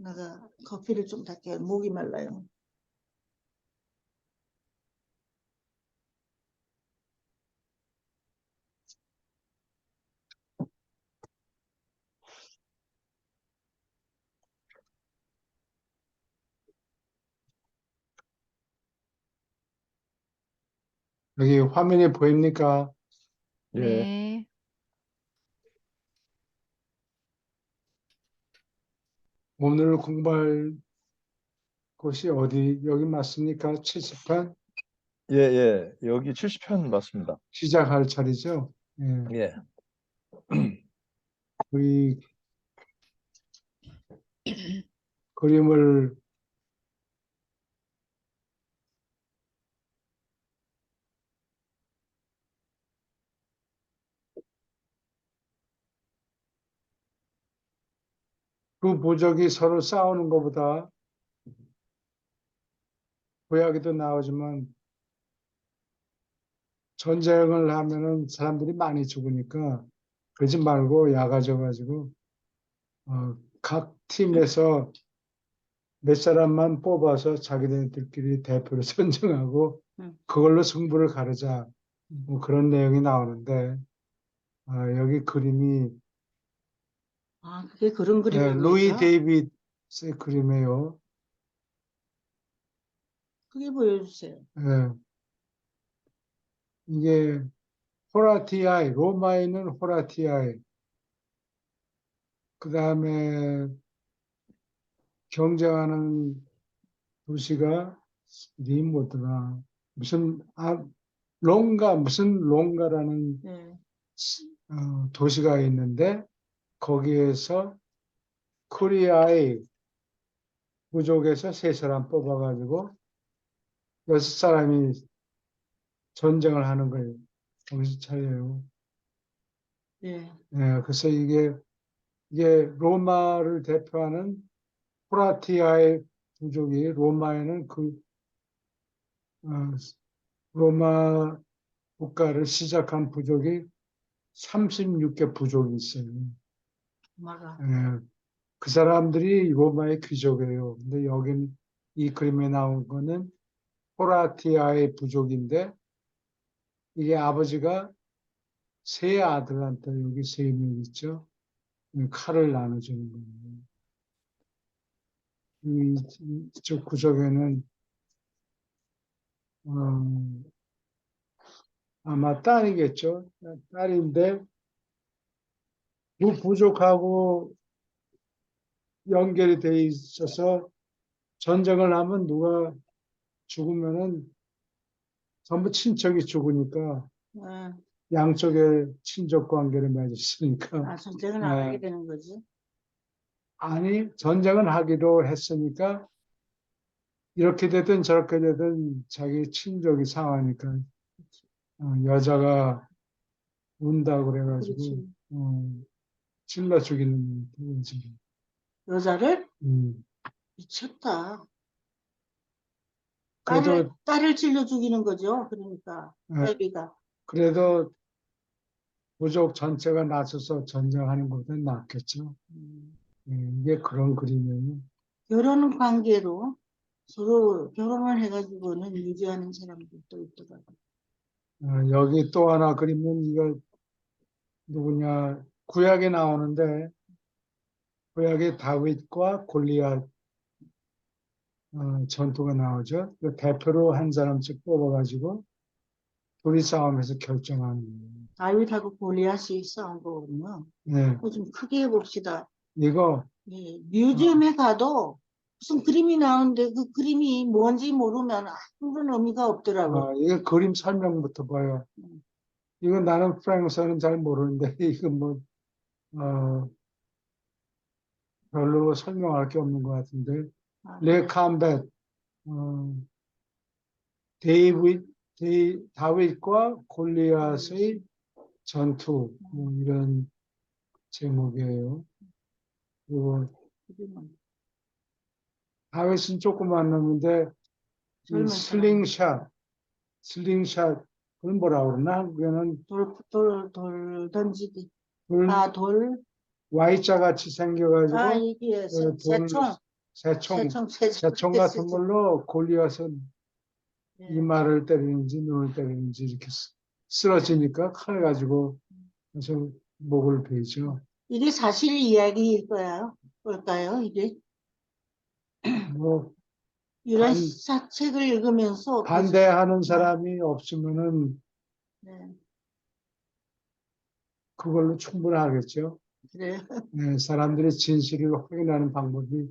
내가 커피를 좀 탈게요. 목이 말라요. 여기 화면이 보입니까? 예. 네. 오늘 공부할 곳이 어디, 여기 맞습니까? 70편? 예, 예. 여기 70편 맞습니다. 시작할 차례죠? 예. 예. 우리 그림을 두 부족이 서로 싸우는 것보다 구약에도 나오지만 전쟁을 하면은 사람들이 많이 죽으니까 그러지 말고 약아져가지고 각 팀에서 몇 사람만 뽑아서 자기네들끼리 대표를 선정하고 그걸로 승부를 가르자 뭐 그런 내용이 나오는데 여기 그림이 아, 그게 그런 루이 그림입니까? 데이빗의 그림이에요. 그게 보여주세요. 예. 이게 호라티아이, 로마에는 호라티아이, 그 다음에 경쟁하는 도시가 이름이 뭐더라? 무슨 무슨 롱가라는 네. 도시가 있는데 거기에서 코리아의 부족에서 세 사람 뽑아가지고 여섯 사람이 전쟁을 하는 거예요. 정신 차려요. 네. 예, 그래서 이게 로마를 대표하는 호라티아의 부족이 로마에는 어, 로마 국가를 시작한 부족이 36개 부족이 있어요. 맞아. 예, 그 사람들이 로마의 귀족이에요. 근데 여긴 이 그림에 나온 거는 호라티아의 부족인데 이게 아버지가 세 아들한테 여기 세 명 있죠. 칼을 나눠주는 거예요. 이쪽 구석에는 아마 딸이겠죠. 딸인데 두 부족하고 연결이 돼 있어서 전쟁을 하면 누가 죽으면은 전부 친척이 죽으니까 네. 양쪽에 친족 관계를 맺었으니까 전쟁을 안 하게 되는 거지. 아니 전쟁은 하기로 했으니까 이렇게 되든 저렇게 되든 자기 친족이 상하니까 여자가 운다 그래가지고 그렇지. 찔러 죽이는 거지. 여자를? 음. 미쳤다. 그래도 딸을 찔러 죽이는 거죠. 그러니까 애비가. 그래도 부족 전체가 나서서 전쟁하는 것보다 낫겠죠. 이게 그런 그림이에요. 결혼 관계로 서로 결혼을 해가지고는 유지하는 사람들도 있더라고요. 여기 또 하나 그림은 이거 누구냐 구약에 나오는데 구약에 다윗과 골리앗 전투가 나오죠. 그 대표로 한 사람씩 뽑아가지고 둘이 싸움에서 결정하는 거예요. 다윗하고 골리앗이 싸운 거거든요. 네, 좀 크게 해봅시다. 이거 예, 뮤지엄에 가도 무슨 그림이 나오는데 그 그림이 뭔지 모르면 아무런 의미가 없더라고요. 이게 그림 설명부터 봐요. 이거 나는 프랑스어는 잘 모르는데 이거 뭐 별로 설명할 게 없는 것 같은데 레 캄벳 다윗과 골리앗의 전투 뭐 이런 제목이에요. 그리고 다윗은 조그만 놈인데 이 슬링샷 그건 뭐라 그러나 한국에는 돌 던지기. 돌 돌. Y자 같이 생겨가지고 이게 돌을 새총. 새총 같은 쓰죠. 걸로 골리앗은 예. 이마를 때리는지 눈을 때리는지 이렇게 쓰러지니까 칼 가지고 그래서 목을 베죠. 이게 사실 이야기일 거야. 뭘까요, 이게? 뭐 이런 반, 책을 읽으면서 반대하는 사람이 없으면은 네, 그걸로 충분하겠죠. 그래요. 네, 사람들이 진실을 확인하는 방법이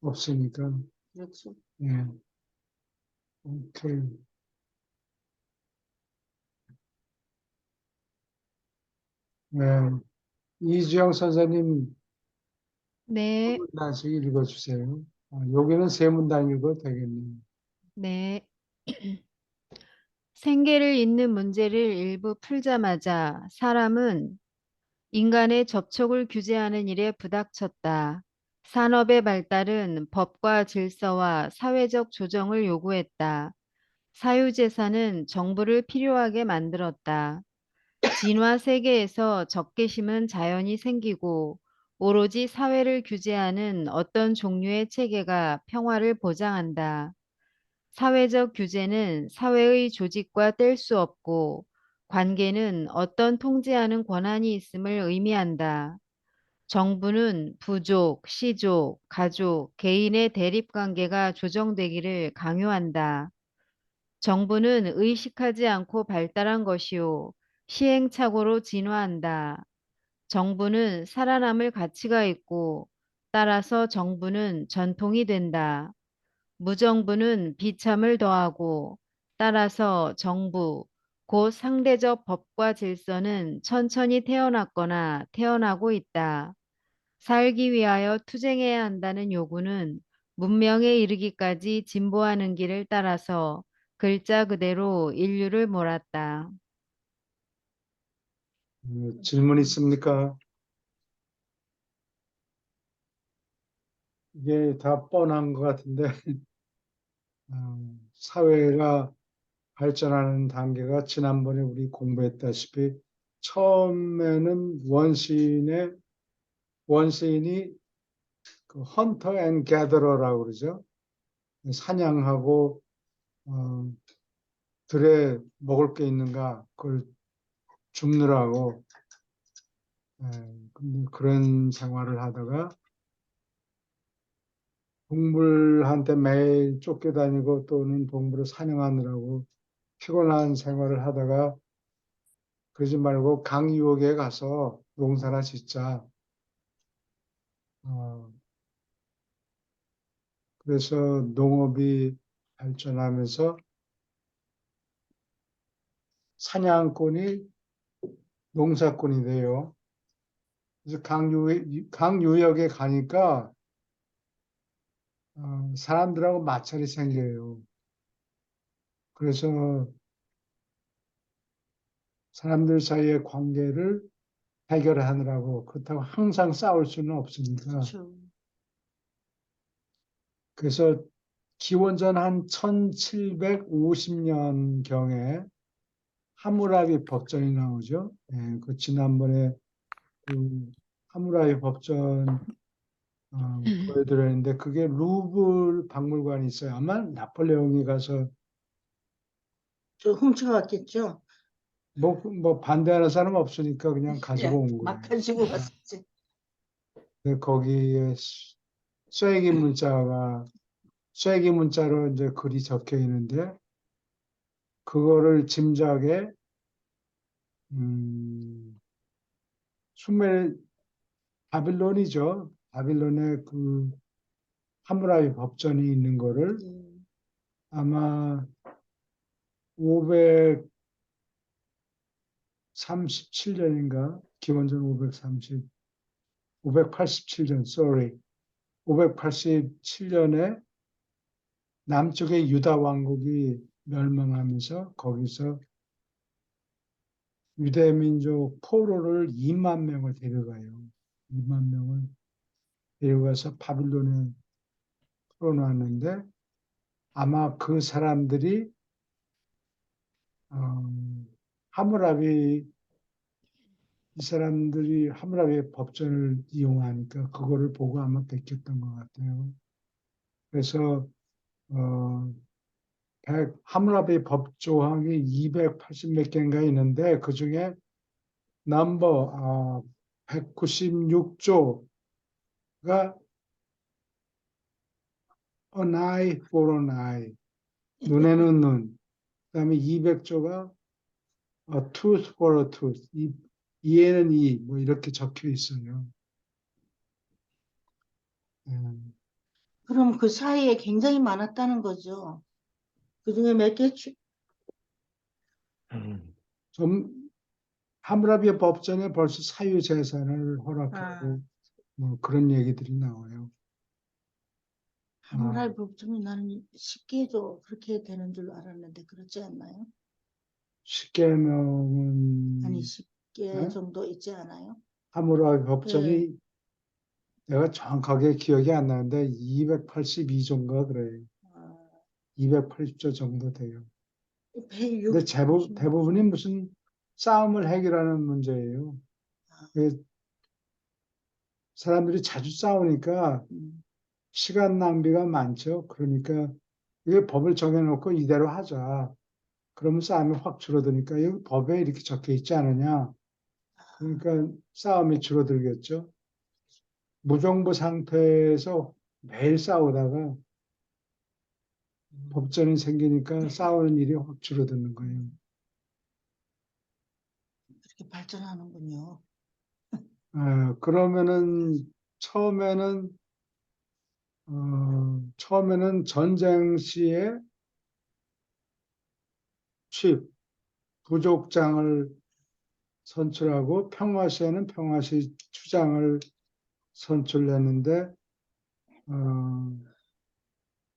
없으니까. 그렇죠. 예, 오케이. 네, 이주영 선생님 한 네, 문단씩 읽어주세요. 여기는 세 문단 읽어도 되겠네요. 네. 생계를 잇는 문제를 일부 풀자마자 사람은 인간의 접촉을 규제하는 일에 부닥쳤다. 산업의 발달은 법과 질서와 사회적 조정을 요구했다. 사유재산은 정부를 필요하게 만들었다. 진화 세계에서 적개심은 자연히 생기고 오로지 사회를 규제하는 어떤 종류의 체계가 평화를 보장한다. 사회적 규제는 사회의 조직과 뗄 수 없고 관계는 어떤 통제하는 권한이 있음을 의미한다. 정부는 부족, 시족, 가족, 개인의 대립 관계가 조정되기를 강요한다. 정부는 의식하지 않고 발달한 것이요. 시행착오로 진화한다. 정부는 살아남을 가치가 있고 따라서 정부는 전통이 된다. 무정부는 비참을 더하고 따라서 정부, 곧 상대적 법과 질서는 천천히 태어났거나 태어나고 있다. 살기 위하여 투쟁해야 한다는 요구는 문명에 이르기까지 진보하는 길을 따라서 글자 그대로 인류를 몰았다. 질문 있습니까? 이게 다 뻔한 것 같은데, 사회가 발전하는 단계가 지난번에 우리 공부했다시피 처음에는 원시인이 그 헌터 앤 게더러라고 그러죠. 사냥하고 들에 먹을 게 있는가 그걸 줍느라고 근데 그런 생활을 하다가 동물한테 매일 쫓겨다니고 또는 동물을 사냥하느라고 피곤한 생활을 하다가 그러지 말고 강유역에 가서 농사나 짓자. 어, 그래서 농업이 발전하면서 사냥꾼이 농사꾼이 돼요. 그래서 강유역에 가니까 사람들하고 마찰이 생겨요. 그래서 사람들 사이의 관계를 해결하느라고 그렇다고 항상 싸울 수는 없으니까 그렇죠. 그래서 기원전 한 1750년경에 하무라비 법전이 나오죠. 예, 그 지난번에 그 하무라비 법전 보여드렸는데 그게 루브르 박물관이 있어요. 아마 나폴레옹이 가서 저 훔쳐갔겠죠. 뭐 반대하는 사람 없으니까 그냥 예, 가지고 온 막 거예요. 가지고 갔었지. 근데 거기에 쐐기 문자로 이제 글이 적혀 있는데 그거를 짐작에 음, 수메 바빌론이죠. 바빌론의 그 하무라비 법전이 있는 거를 음, 아마 537년인가 기원전 587년 sorry 587년에 남쪽의 유다 왕국이 멸망하면서 거기서 유대 민족 포로를 2만 명을 데려가요. 2만 명을 데려가서 바빌론에 풀어놨는데 아마 그 사람들이 어, 하무라비 이 사람들이 하무라비의 법전을 이용하니까 그거를 보고 아마 베꼈던 것 같아요. 그래서 하무라비 법조항이 280 몇 개인가 있는데 그 중에 넘버 196조가 an eye for an eye, 눈에는 눈. 그다음에 200조가 a tooth for a tooth, 이에는 이, 뭐 이렇게 적혀 있어요. 그럼 그 사이에 굉장히 많았다는 거죠. 그 중에 몇 개, 좀 하무라비 법전에 벌써 사유재산을 허락하고 뭐 그런 얘기들이 나와요. 하무라비 법정이 나는 10개조 그렇게 되는 줄 알았는데 그렇지 않나요? 10개명은 아니 10개 네? 정도 있지 않아요? 하무라비 법전이 네. 내가 정확하게 기억이 안 나는데 282조인가 그래요. 아, 280조 정도 돼요. 106, 근데 대부분이 무슨 싸움을 해결하는 문제예요. 그 사람들이 자주 싸우니까 시간 낭비가 많죠. 그러니까 이게 법을 정해놓고 이대로 하자. 그러면 싸움이 확 줄어드니까 여기 법에 이렇게 적혀 있지 않느냐. 그러니까 싸움이 줄어들겠죠. 무정부 상태에서 매일 싸우다가 법전이 생기니까 싸우는 일이 확 줄어드는 거예요. 그렇게 발전하는군요. 그러면은 처음에는 전쟁 시에 부족장을 선출하고 평화 시에는 평화시 추장을 선출했는데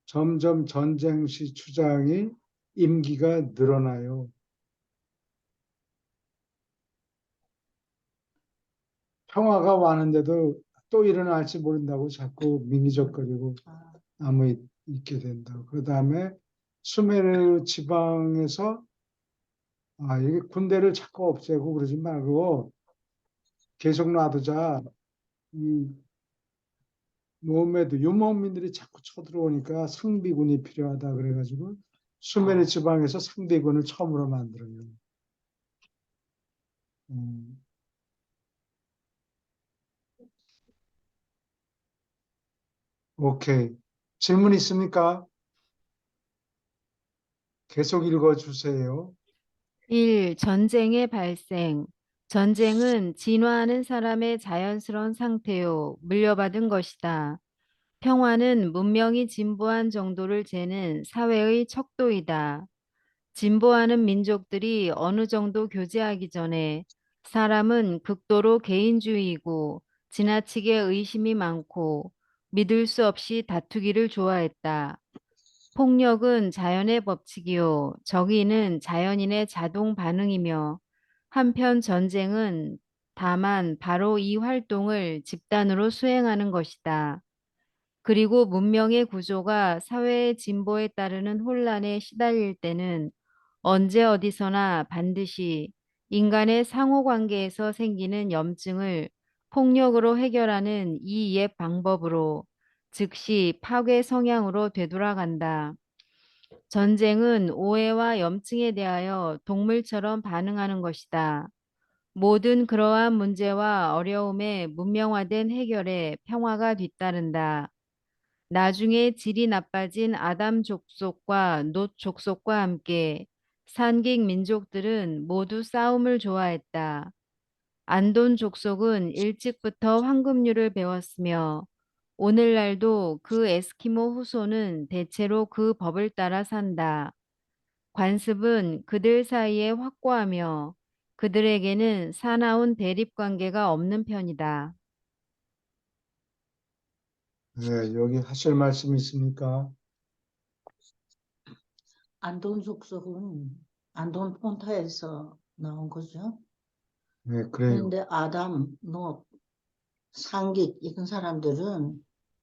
점점 전쟁 시 추장이 임기가 늘어나요. 평화가 왔는데도 또 일어날지 모른다고 자꾸 민기적거리고 남아 있게 된다. 그 다음에 수메르 지방에서 이게 군대를 자꾸 없애고 그러지 말고 계속 놔두자. 이 노매드 유목민들이 자꾸 쳐들어오니까 상비군이 필요하다 그래가지고 수메르 지방에서 상비군을 처음으로 만들어요. 오케이. 질문 있습니까? 계속 읽어주세요. 1. 전쟁의 발생. 전쟁은 진화하는 사람의 자연스러운 상태요, 물려받은 것이다. 평화는 문명이 진보한 정도를 재는 사회의 척도이다. 진보하는 민족들이 어느 정도 교제하기 전에 사람은 극도로 개인주의이고 지나치게 의심이 많고 믿을 수 없이 다투기를 좋아했다. 폭력은 자연의 법칙이요, 정의는 자연인의 자동 반응이며 한편 전쟁은 다만 바로 이 활동을 집단으로 수행하는 것이다. 그리고 문명의 구조가 사회의 진보에 따르는 혼란에 시달릴 때는 언제 어디서나 반드시 인간의 상호관계에서 생기는 염증을 폭력으로 해결하는 이 옛 방법으로 즉시 파괴 성향으로 되돌아간다. 전쟁은 오해와 염증에 대하여 동물처럼 반응하는 것이다. 모든 그러한 문제와 어려움에 문명화된 해결에 평화가 뒤따른다. 나중에 질이 나빠진 아담 족속과 놋 족속과 함께 산객 민족들은 모두 싸움을 좋아했다. 안돈 족속은 일찍부터 황금률을 배웠으며 오늘날도 그 에스키모 후손은 대체로 그 법을 따라 산다. 관습은 그들 사이에 확고하며 그들에게는 사나운 대립관계가 없는 편이다. 네, 여기 하실 말씀 있습니까? 안돈 족속은 안돈 폰타에서 나온 거죠. 네, 그래요. 그런데 아담, 노, 상깃 이런 사람들은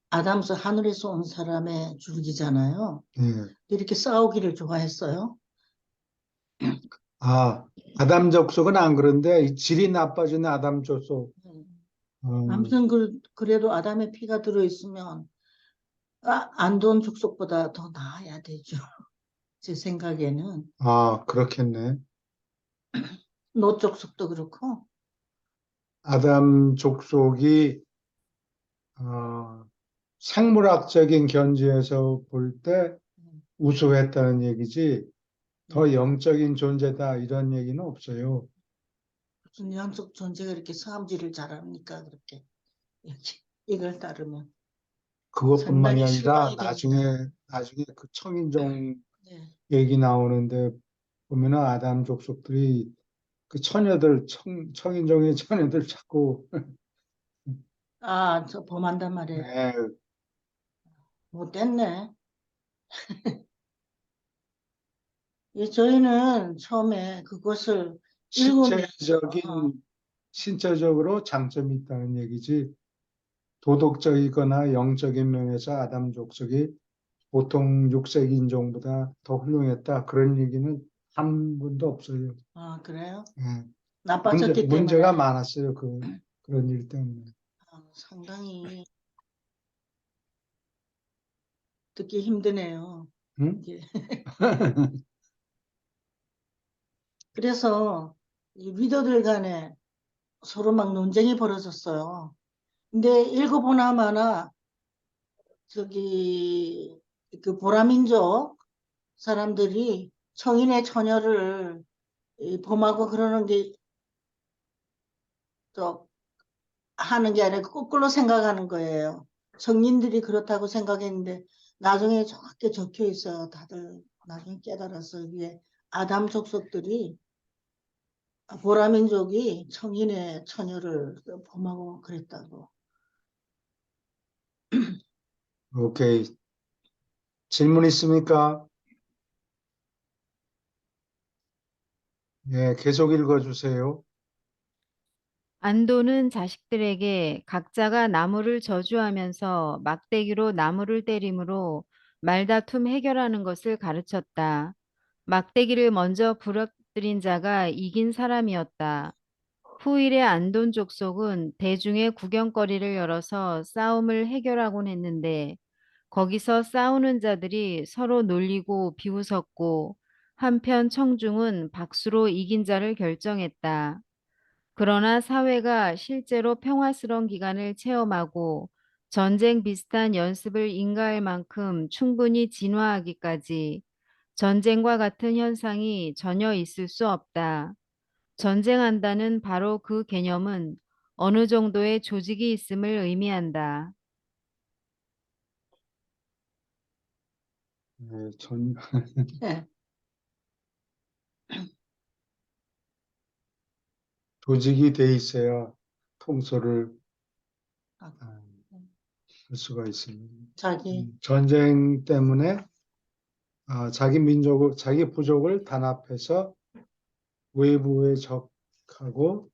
아담서 하늘에서 온 사람의 줄기잖아요. 네. 이렇게 싸우기를 좋아했어요. 아담 족속은 안 그런데 이 질이 나빠지는 아담 족속. 아무튼 그래도 아담의 피가 들어있으면 안돈 족속보다 더 나아야 되죠. 제 생각에는. 아, 그렇겠네. 노 족속도 그렇고. 아담 족속이 생물학적인 견지에서 볼 때 우수했다는 얘기지, 더 영적인 존재다 이런 얘기는 없어요. 무슨 영적 존재가 이렇게 성질을 잘합니까? 그렇게. 이렇게 이걸 따르면 그것뿐만이 상당히 아니라 실망이 됩니다. 나중에 그 청인종 네. 얘기 나오는데 보면은 아담 족속들이 그 청인종의 처녀들 자꾸 저 범한단 말이에요. 예, 못됐네. 저희는 처음에 그것을 읽으면서 신체적으로 장점이 있다는 얘기지, 도덕적이거나 영적인 면에서 아담 족속이 보통 6세 인종보다 더 훌륭했다 그런 얘기는 한 번도 없어요. 그래요? 예. 나빠졌기 문제가 때문에 많았어요. 그런 일 때문에. 상당히 듣기 힘드네요. 응? 이게. 그래서 이 리더들 간에 서로 막 논쟁이 벌어졌어요. 근데 읽어보나마나 저기 그 보라민족 사람들이 청인의 처녀를 범하고 그러는 게 또 하는 게 아니라 거꾸로 생각하는 거예요. 성인들이 그렇다고 생각했는데 나중에 정확히 적혀 있어요. 다들 나중에 깨달았어요. 이게 아담 족속들이 보라민족이 청인의 처녀를 범하고 그랬다고. 오케이. 질문 있습니까? 예, 계속 읽어주세요. 안도는 자식들에게 각자가 나무를 저주하면서 막대기로 나무를 때림으로 말다툼 해결하는 것을 가르쳤다. 막대기를 먼저 부러뜨린 자가 이긴 사람이었다. 후일의 안돈 족속은 대중의 구경거리를 열어서 싸움을 해결하곤 했는데 거기서 싸우는 자들이 서로 놀리고 비웃었고 한편 청중은 박수로 이긴 자를 결정했다. 그러나 사회가 실제로 평화스러운 기간을 체험하고 전쟁 비슷한 연습을 인가할 만큼 충분히 진화하기까지 전쟁과 같은 현상이 전혀 있을 수 없다. 전쟁한다는 바로 그 개념은 어느 정도의 조직이 있음을 의미한다. 예, 네. 조직이 돼 있어야 통솔을 아, 할 수가 있습니다. 자기 전쟁 때문에 자기 부족을 단합해서 외부에 적하고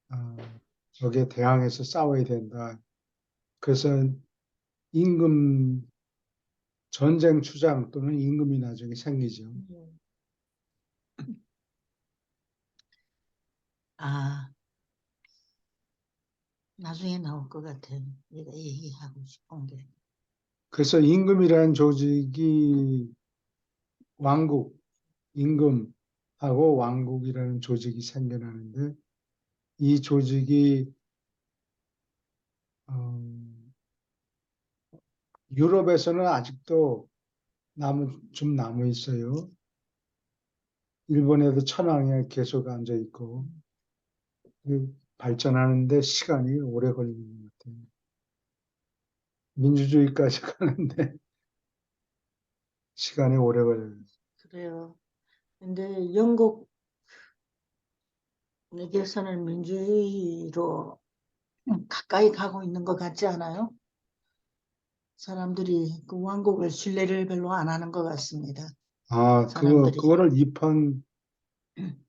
아, 적에 대항해서 싸워야 된다. 그래서 임금 전쟁 추장 또는 임금이 나중에 생기죠. 아 나중에 나올 것 같아요. 내가 얘기하고 싶은 게. 그래서 임금이라는 조직이 왕국, 임금하고 왕국이라는 조직이 생겨나는데 이 조직이 어, 유럽에서는 아직도 좀 남아 있어요. 일본에도 천황에 계속 앉아 있고 발전하는데 시간이 오래 걸리는 것 같아요. 민주주의까지 가는데 시간이 오래 걸려요. 그래요. 근데 영국에서는 민주주의로 가까이 가고 있는 것 같지 않아요? 사람들이 그 왕국을 신뢰를 별로 안 하는 것 같습니다. 사람들이. 그거를 입헌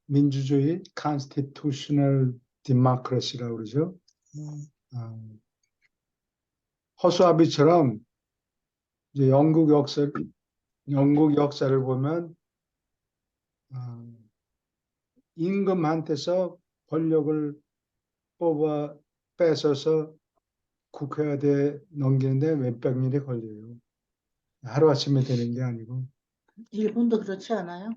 민주주의, constitutional democracy라고 그러죠. 아, 허수아비처럼 이제 영국 역사를 보면 아, 임금한테서 권력을 뽑아 뺏어서 국회의원에 넘기는데 몇백 년이 걸려요. 하루아침에 되는 게 아니고. 일본도 그렇지 않아요?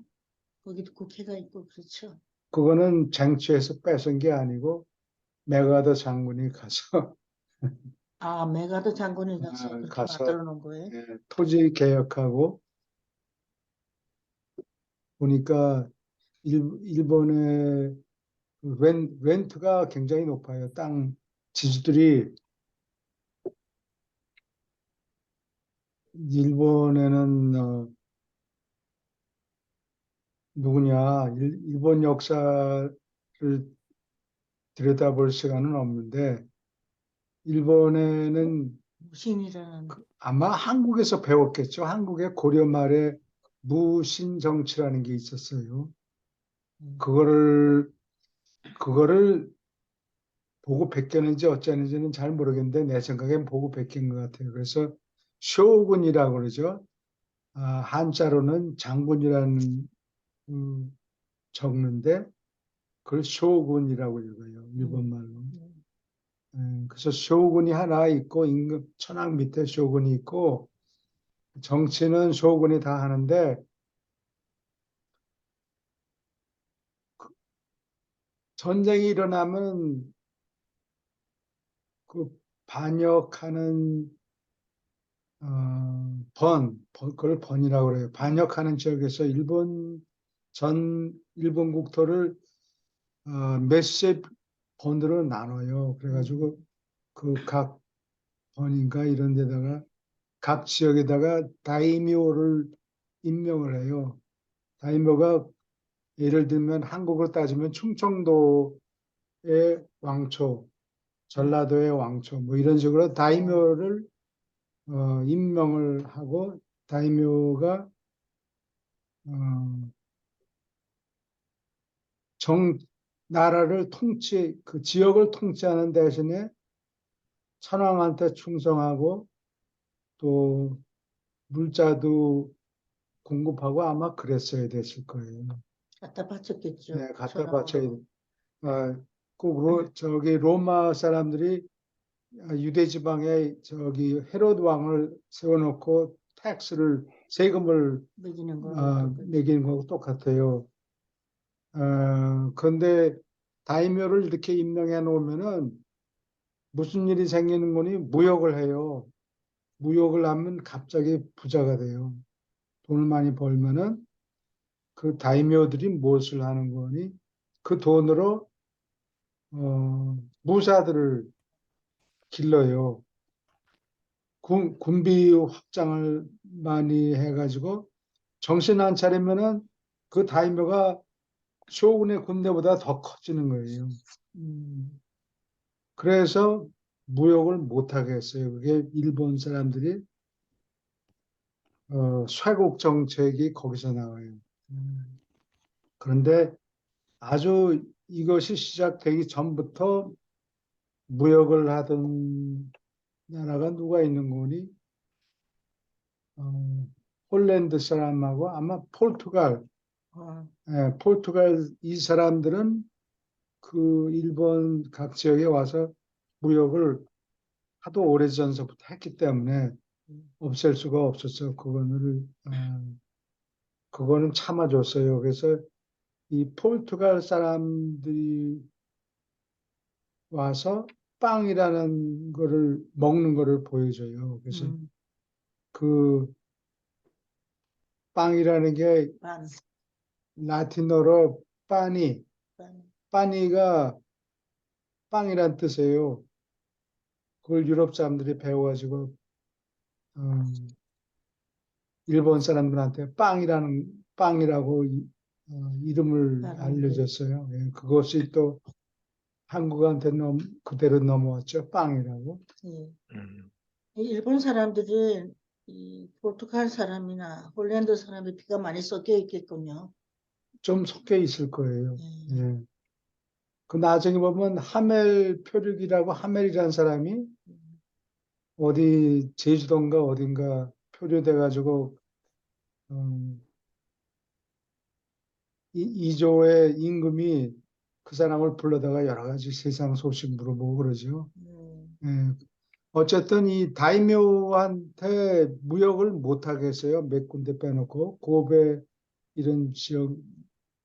거기도 국회가 있고 그렇죠. 그거는 쟁취해서 뺏은 게 아니고 메가더 장군이 가서 아, 메가더 장군이 가서 그렇게 가서 만들어 놓은 거예요? 토지 개혁하고 보니까 일본의 그 렌트가 굉장히 높아요. 땅 지주들이 일본에는 누구냐 일본 역사를 들여다볼 시간은 없는데 일본에는 무신이라는. 아마 한국에서 배웠겠죠. 한국의 고려 말에 무신 정치라는 게 있었어요. 그거를 보고 베꼈는지 어쩌는지는 잘 모르겠는데 내 생각엔 보고 베낀 것 같아요. 그래서 쇼군이라고 그러죠. 한자로는 장군이라는 적는데 그걸 쇼군이라고 읽어요. 일본 말로. 그래서 쇼군이 하나 있고 임금 천황 밑에 쇼군이 있고 정치는 쇼군이 다 하는데 전쟁이 일어나면 그 반역하는 그걸 번이라고 그래요. 반역하는 지역에서 일본 국토를 몇십 번으로 나눠요. 그래가지고 그 각 번인가 이런 데다가 각 지역에다가 다이묘를 임명을 해요. 다이묘가 예를 들면 한국으로 따지면 충청도의 왕초, 전라도의 왕초 뭐 이런 식으로 다이묘를 임명을 하고 다이묘가 어, 정 나라를 그 지역을 통치하는 대신에 천황한테 충성하고 또 물자도 공급하고 아마 그랬어야 됐을 거예요. 갖다 바쳤겠죠. 네, 갖다 바쳐야 천황으로. 돼. 저기 로마 사람들이 유대 지방에 저기 헤롯 왕을 세워놓고 세금을 매기는 거하고 똑같이. 매기는 거하고 똑같아요. 그런데 다이묘를 이렇게 임명해 놓으면은 무슨 일이 생기는 거니 무역을 해요. 무역을 하면 갑자기 부자가 돼요. 돈을 많이 벌면은 그 다이묘들이 무엇을 하는 거니? 그 돈으로 무사들을 길러요. 군비 확장을 많이 해가지고 정신 안 차리면은 그 다이묘가 쇼군의 군대보다 더 커지는 거예요. 그래서 무역을 못하게 했어요. 그게 일본 사람들이 쇄국 정책이 거기서 나와요. 그런데 아주 이것이 시작되기 전부터 무역을 하던 나라가 누가 있는 거니? 홀랜드 사람하고 아마 포르투갈, 어, 포르투갈 이 사람들은 그 일본 각 지역에 와서 무역을 하도 오래전서부터 했기 때문에 없앨 수가 없었어요. 그거는 참아줬어요. 그래서 이 포르투갈 사람들이 와서 빵이라는 거를 먹는 거를 보여줘요. 그래서 그 빵이라는 게 반, 라틴어로 빠니, 반. 빠니가 빵이란 뜻이에요. 그걸 유럽 사람들이 배워가지고 일본 사람들한테 빵이라고 이름을 다른 거. 알려줬어요. 예, 그것이 또 한국한테 그대로 넘어왔죠. 빵이라고. 예. 음, 이 일본 사람들이 이 포르투갈 사람이나 홀랜드 사람의 피가 많이 섞여 있겠군요. 좀 섞여 있을 거예요. 예. 예. 그 나중에 보면 하멜 표류기라고 하멜이라는 사람이 어디 제주도인가 어딘가 표류돼가지고 이조의 임금이 그 사람을 불러다가 여러 가지 세상 소식 물어보고 그러죠. 예. 어쨌든 이 다이묘한테 무역을 못 하겠어요. 몇 군데 빼놓고 고베 이런 지역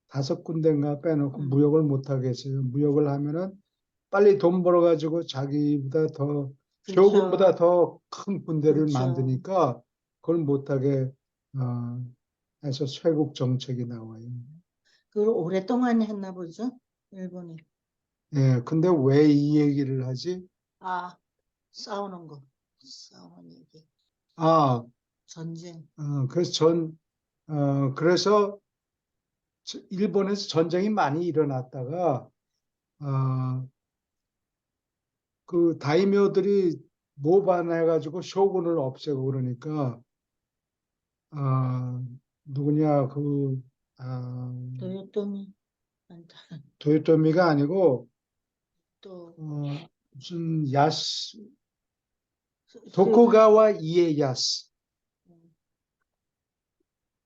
5군데인가 빼놓고 음. 무역을 못 하겠어요. 무역을 하면은 빨리 돈 벌어가지고 자기보다 더 쇼군보다 그렇죠. 더 큰 군대를 그렇죠. 만드니까 그걸 못하게 해서 쇄국 정책이 나와요. 그걸 오랫동안 했나 보죠, 일본이. 예, 근데 왜 이 얘기를 하지? 아, 싸우는 거. 싸우는 얘기. 아, 전쟁. 그래서 일본에서 전쟁이 많이 일어났다가 어, 그 다이묘들이 모반해가지고 쇼군을 없애고 그러니까 누구냐 도요토미. 많다. 도요토미가 아니고 또, 무슨 야스 수요가. 도쿠가와 이에야스 음,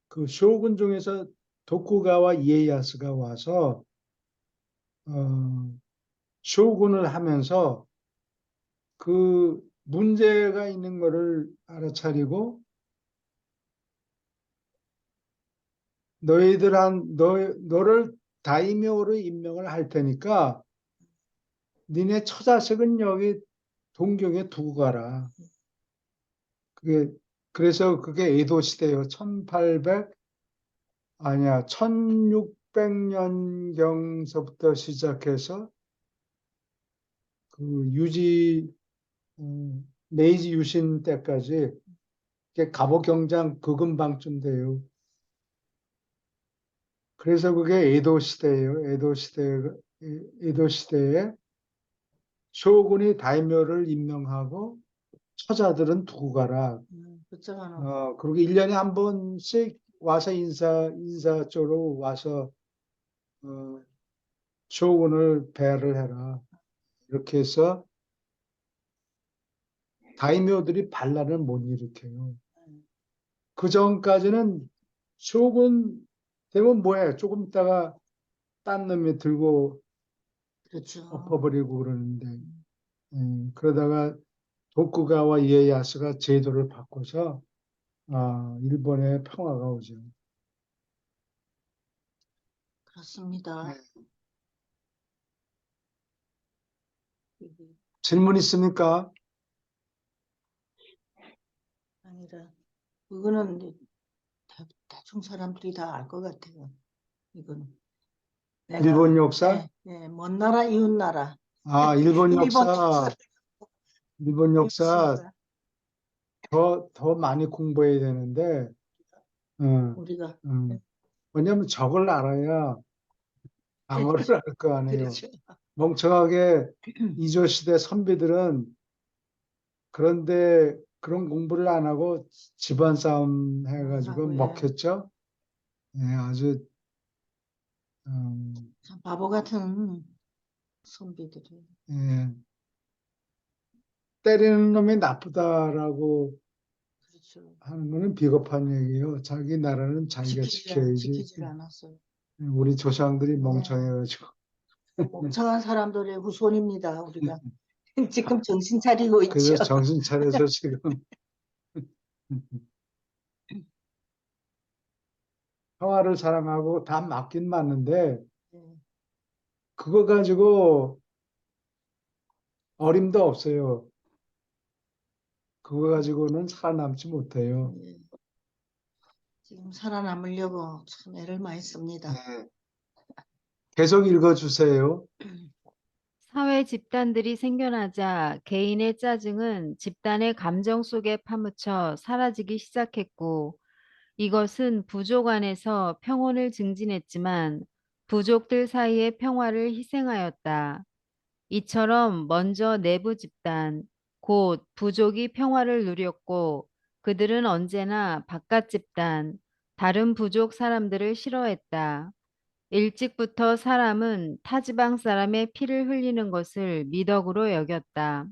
그 쇼군 중에서 도쿠가와 이에야스가 와서 쇼군을 하면서 그 문제가 있는 거를 알아차리고 너를 다이묘로 임명을 할 테니까 니네 처자식은 여기 동경에 두고 가라. 그게 그래서 그게 에도 시대예요. 1800 아니야 1600년경서부터 시작해서 그 메이지 유신 때까지 그게 갑오경장 그 근방쯤 돼요. 그래서 그게 에도 시대예요. 에도 시대에 쇼군이 다이묘를 임명하고 처자들은 두고 가라. 그렇잖아. 그리고 1년에 한 번씩 와서 인사 쪽으로 와서 어, 쇼군을 배를 해라. 이렇게 해서 다이묘들이 반란을 못 일으켜요. 그 전까지는 쇼군 되면 뭐해? 조금 있다가 딴 놈이 들고 그렇죠. 엎어버리고 그러는데 그러다가 도쿠가와 이에야스가 제도를 바꿔서 일본의 평화가 오죠. 그렇습니다. 네. 질문 있습니까? 아니라, 이거는 이제 대충 사람들이 다 알 것 같아요. 이거는. 일본 역사? 먼 나라, 이웃 나라. 일본 일본 역사, 일본 역사 역사. 더 많이 공부해야 되는데, 어, 우리가. 왜냐면 저걸 알아야 방어를 할 거 아니에요. 그렇죠. 멍청하게 이조시대 선비들은 그런데 그런 공부를 안 하고 집안 싸움 해가지고 하고, 예. 먹혔죠. 예, 아주, 참 바보 같은 선비들이. 예, 때리는 놈이 나쁘다라고 그렇죠. 하는 거는 비겁한 얘기예요. 자기 나라는 자기가 지켜야지. 지키질 않았어요. 우리 조상들이 네. 멍청해가지고. 멍청한 사람들의 후손입니다, 우리가. 지금 정신 차리고 있죠. 그래서 정신 차려서 지금 평화를 사랑하고 다 맞긴 맞는데 네. 그거 가지고 어림도 없어요. 그거 가지고는 살아남지 못해요. 예. 지금 살아남으려고 참 애를 많이 씁니다. 네. 계속 읽어주세요. 사회 집단들이 생겨나자 개인의 짜증은 집단의 감정 속에 파묻혀 사라지기 시작했고, 이것은 부족 안에서 평온을 증진했지만 부족들 사이의 평화를 희생하였다. 이처럼 먼저 내부 집단, 곧 부족이 평화를 누렸고, 그들은 언제나 바깥 집단, 다른 부족 사람들을 싫어했다. 일찍부터 사람은 타지방 사람의 피를 흘리는 것을 미덕으로 여겼다.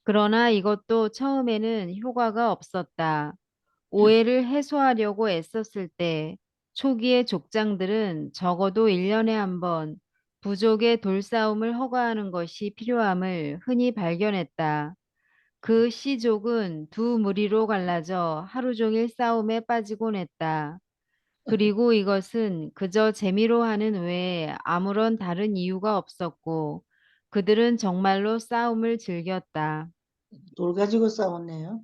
그러나 이것도 처음에는 효과가 없었다. 오해를 해소하려고 애썼을 때 초기의 족장들은 적어도 1년에 한 번 부족의 돌싸움을 허가하는 것이 필요함을 흔히 발견했다. 그 씨족은 두 무리로 갈라져 하루 종일 싸움에 빠지곤 했다. 그리고 이것은 그저 재미로 하는 외에 아무런 다른 이유가 없었고, 그들은 정말로 싸움을 즐겼다. 돌 가지고 싸웠네요.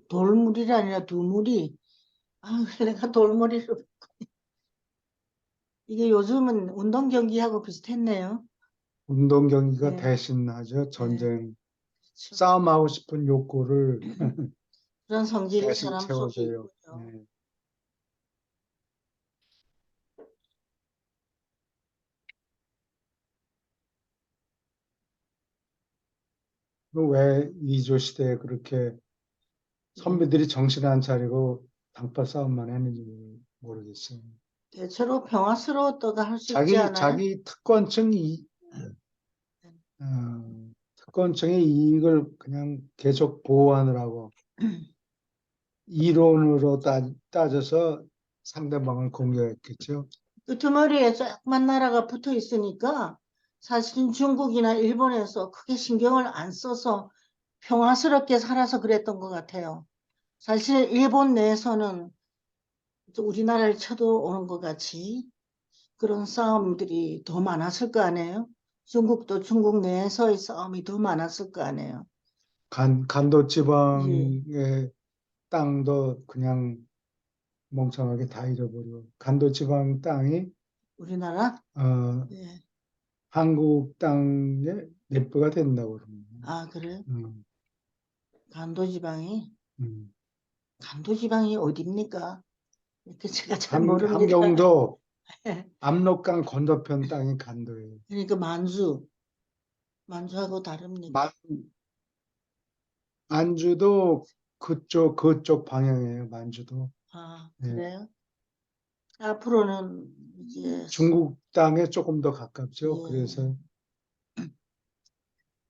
돌무리가 아니라 두무리. 아, 내가 돌무리로. 이게 요즘은 운동 경기하고 비슷했네요. 운동 경기가 네. 대신하죠. 전쟁. 그렇죠. 싸움하고 싶은 욕구를 그런 성질이 대신 사람 속에 채워줘요. 있군요. 네. 왜 이조 시대에 그렇게 선비들이 정신 안 차리고 당파 싸움만 했는지 모르겠어요. 대체로 평화스러웠다가 할 수 있지 않아요? 자기 특권층의 이익을 그냥 계속 보호하느라고 이론으로 따져서 상대방을 공격했겠죠. 끄트머리에 조그만 나라가 붙어 있으니까 사실은 중국이나 일본에서 크게 신경을 안 써서 평화스럽게 살아서 그랬던 것 같아요. 사실 일본 내에서는 우리나라를 쳐들어오는 것 같이 그런 싸움들이 더 많았을 거 아니에요? 중국도 중국 내에서의 싸움이 더 많았을 거 아니에요? 간도 예, 지방의 땅도 그냥 멍청하게 다 잃어버리고 간도 지방 땅이 우리나라? 어, 예. 한국 땅의 몇 배가 된다고 그러는 아, 그래요? 음, 간도지방이? 음. 간도지방이 어딥니까? 이렇게 제가 잘 모릅니다. 함경도 압록강 건너편 땅이 간도예요. 그러니까 만주하고 다릅니까? 만, 만주도 그쪽 방향이에요. 만주도. 아, 예. 그래요? 앞으로는 이제 중국 땅에 조금 더 가깝죠. 예. 그래서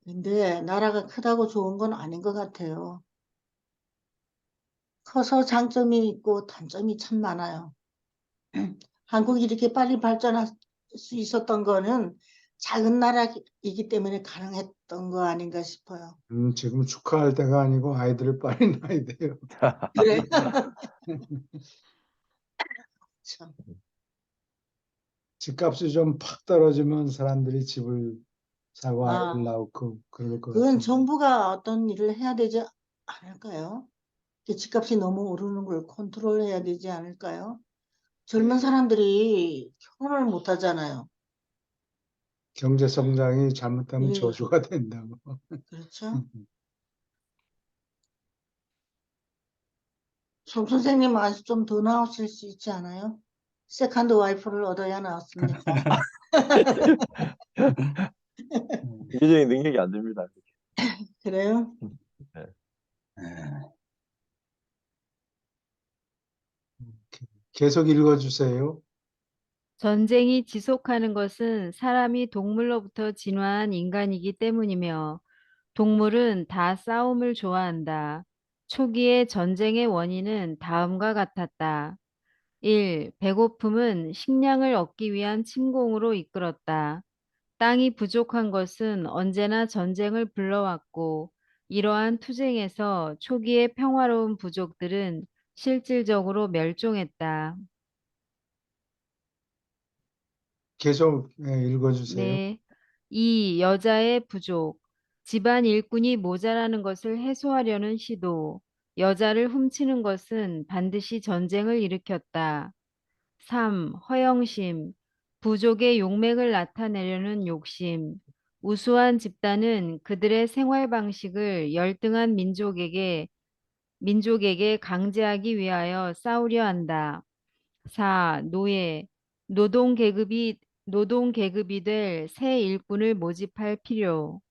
근데 나라가 크다고 좋은 건 아닌 것 같아요. 커서 장점이 있고 단점이 참 많아요. 한국이 이렇게 빨리 발전할 수 있었던 거는 작은 나라이기 때문에 가능했던 거 아닌가 싶어요. 지금 축하할 때가 아니고 아이들을 빨리 낳아야 돼요. 그래? 참. 집값이 좀 팍 떨어지면 사람들이 집을 사고 아, 아이를 낳고 그럴 것 그건 같은데. 정부가 어떤 일을 해야 되지 않을까요? 이 집값이 너무 오르는 걸 컨트롤해야 되지 않을까요? 젊은 사람들이 결혼을 못 하잖아요. 경제 성장이 잘못하면 예, 저주가 된다고. 그렇죠. 송 선생님 아직 좀 더 나오실 수 있지 않아요? 세컨드 와이프를 얻어야 나왔습니까? 이기적인 능력이 안 됩니다. 그래요? 네. 계속 읽어주세요. 전쟁이 지속하는 것은 사람이 동물로부터 진화한 인간이기 때문이며 동물은 다 싸움을 좋아한다. 초기의 전쟁의 원인은 다음과 같았다. 1. 배고픔은 식량을 얻기 위한 침공으로 이끌었다. 땅이 부족한 것은 언제나 전쟁을 불러왔고, 이러한 투쟁에서 초기의 평화로운 부족들은 실질적으로 멸종했다. 계속 읽어주세요. 네. 2. 여자의 부족. 집안 일꾼이 모자라는 것을 해소하려는 시도. 여자를 훔치는 것은 반드시 전쟁을 일으켰다. 3. 허영심. 부족의 용맥을 나타내려는 욕심. 우수한 집단은 그들의 생활 방식을 열등한 민족에게 강제하기 위하여 싸우려 한다. 4. 노예. 노동계급이 될 새 일꾼을 모집할 필요.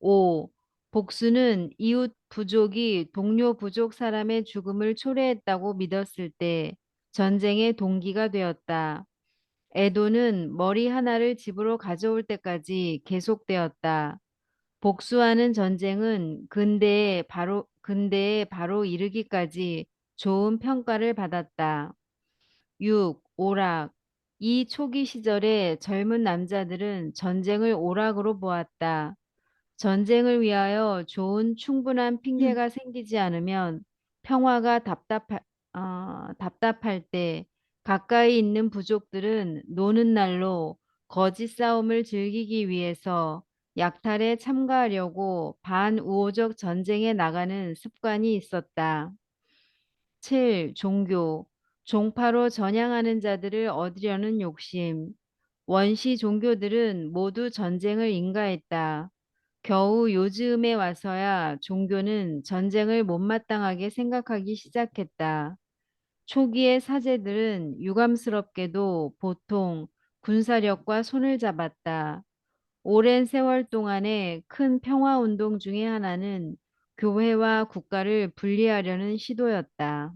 5. 복수는 이웃 부족이 동료 부족 사람의 죽음을 초래했다고 믿었을 때 전쟁의 동기가 되었다. 애도는 머리 하나를 집으로 가져올 때까지 계속되었다. 복수하는 전쟁은 근대에 바로 이르기까지 좋은 평가를 받았다. 6. 오락. 이 초기 시절에 젊은 남자들은 전쟁을 오락으로 보았다. 전쟁을 위하여 좋은 충분한 핑계가 생기지 않으면 평화가 답답할 때 가까이 있는 부족들은 노는 날로 거짓 싸움을 즐기기 위해서 약탈에 참가하려고 반우호적 전쟁에 나가는 습관이 있었다. 7. 종교. 종파로 전향하는 자들을 얻으려는 욕심. 원시 종교들은 모두 전쟁을 인가했다. 겨우 요즘에 와서야 종교는 전쟁을 못마땅하게 생각하기 시작했다. 초기의 사제들은 유감스럽게도 보통 군사력과 손을 잡았다. 오랜 세월 동안의 큰 평화 운동 중의 하나는 교회와 국가를 분리하려는 시도였다.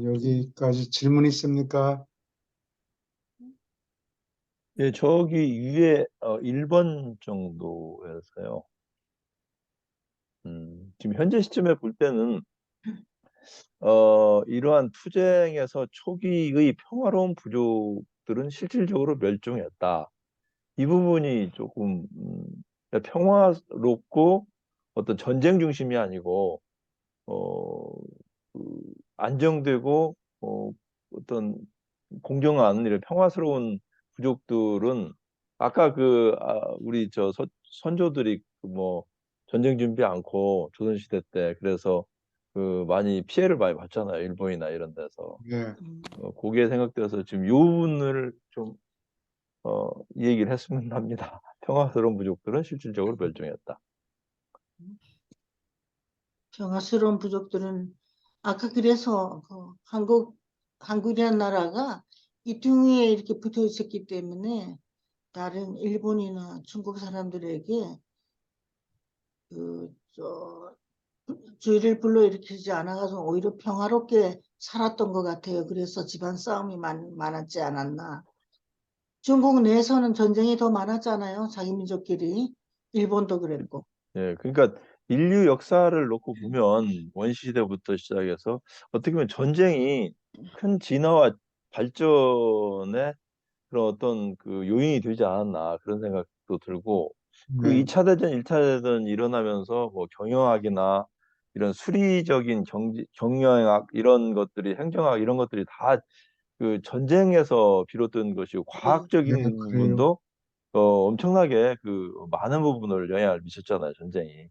여기까지 질문 있습니까? 예, 저기 위에 1번 정도여서요. 지금 현재 시점에 볼 때는 이러한 투쟁에서 초기의 평화로운 부족들은 실질적으로 멸종했다. 이 부분이 조금 평화롭고 어떤 전쟁 중심이 아니고 어, 그 안정되고 어떤 공정한 이런 평화스러운 부족들은 아까 우리 선조들이 그뭐 전쟁 준비 않고 조선시대 때 그래서 그 많이 피해를 많이 봤잖아요. 일본이나 이런 데서. 예. 그게 생각돼서 지금 요 부분을 좀 이 얘기를 했으면 합니다. 평화스러운 부족들은 실질적으로 멸종했다. 평화스러운 부족들은 아까 그래서 그 한국이라는 나라가 이등위에 이렇게 붙어 있었기 때문에 다른 일본이나 중국 사람들에게 주의를 불러일으키지 않아가지고 오히려 평화롭게 살았던 것 같아요. 그래서 집안 싸움이 많았지 않았나. 중국 내에서는 전쟁이 더 많았잖아요. 자기 민족끼리. 일본도 그랬고. 예, 그러니까 인류 역사를 놓고 보면 원시시대부터 시작해서 어떻게 보면 전쟁이 큰 진화와 발전의 그런 어떤 그 요인이 되지 않았나 그런 생각도 들고 그 네. 2차 대전, 1차 대전 일어나면서 뭐 경영학이나 이런 수리적인 경영학 이런 것들이 행정학 이런 것들이 다 그 전쟁에서 비롯된 것이고 네. 네, 과학적인 그래요. 부분도 엄청나게 그 많은 부분을 영향을 미쳤잖아요, 전쟁이.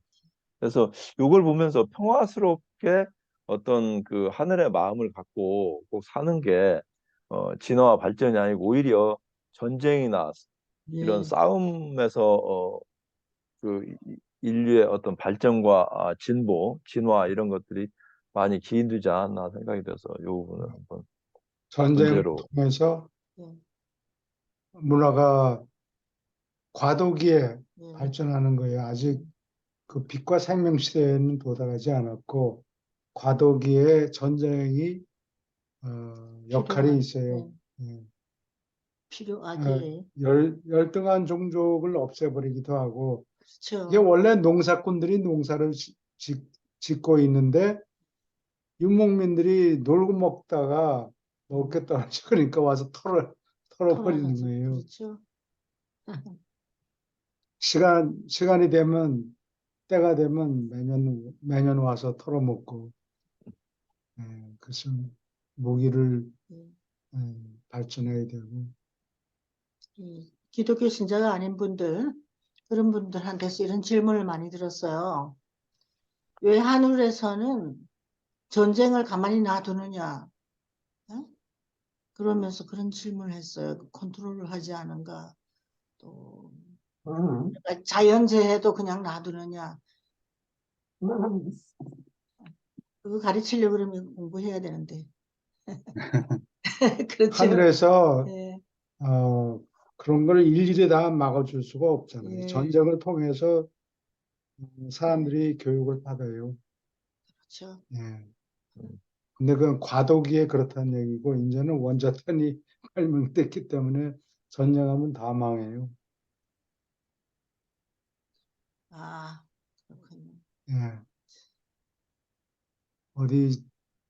그래서 이걸 보면서 평화스럽게 어떤 그 하늘의 마음을 갖고 꼭 사는 게 진화와 발전이 아니고 오히려 전쟁이나 이런 예. 싸움에서 인류의 어떤 발전과 진보, 진화 이런 것들이 많이 기인되지 않았나 생각이 돼서 이 부분을 한번 전쟁을 문제로. 통해서 예. 문화가 과도기에 예. 발전하는 거예요. 아직 그 빛과 생명 시대에는 도달하지 않았고 과도기에 전쟁이 역할이 필요한, 있어요. 예. 예. 필요하지. 열등한 종족을 없애버리기도 하고 이게 그렇죠. 원래 농사꾼들이 농사를 짓고 있는데 유목민들이 놀고 먹다가 먹을 게 떨어져 그러니까 와서 털어버리는 털어가지고. 거예요. 그렇죠. 시간이 되면 때가 되면 매년 와서 털어먹고 그래서 모기를 예. 발전해야 되고 이 기독교 신자가 아닌 분들, 그런 분들한테서 이런 질문을 많이 들었어요. 왜 하늘에서는 전쟁을 가만히 놔두느냐? 예? 그러면서 그런 질문을 했어요. 컨트롤을 하지 않은가? 또 자연재해도 그냥 놔두느냐? 그거 가르치려고 그러면 공부해야 되는데. 그렇죠? 하늘에서 예, 어, 그런 걸 일일이 다 막아줄 수가 없잖아요. 예, 전쟁을 통해서 예, 사람들이 교육을 받아요. 그렇죠. 예. 근데 그건 과도기에 그렇다는 얘기고 이제는 원자탄이 발명됐기 때문에 전쟁하면 다 망해요. 아, 그렇군요. 예. 어디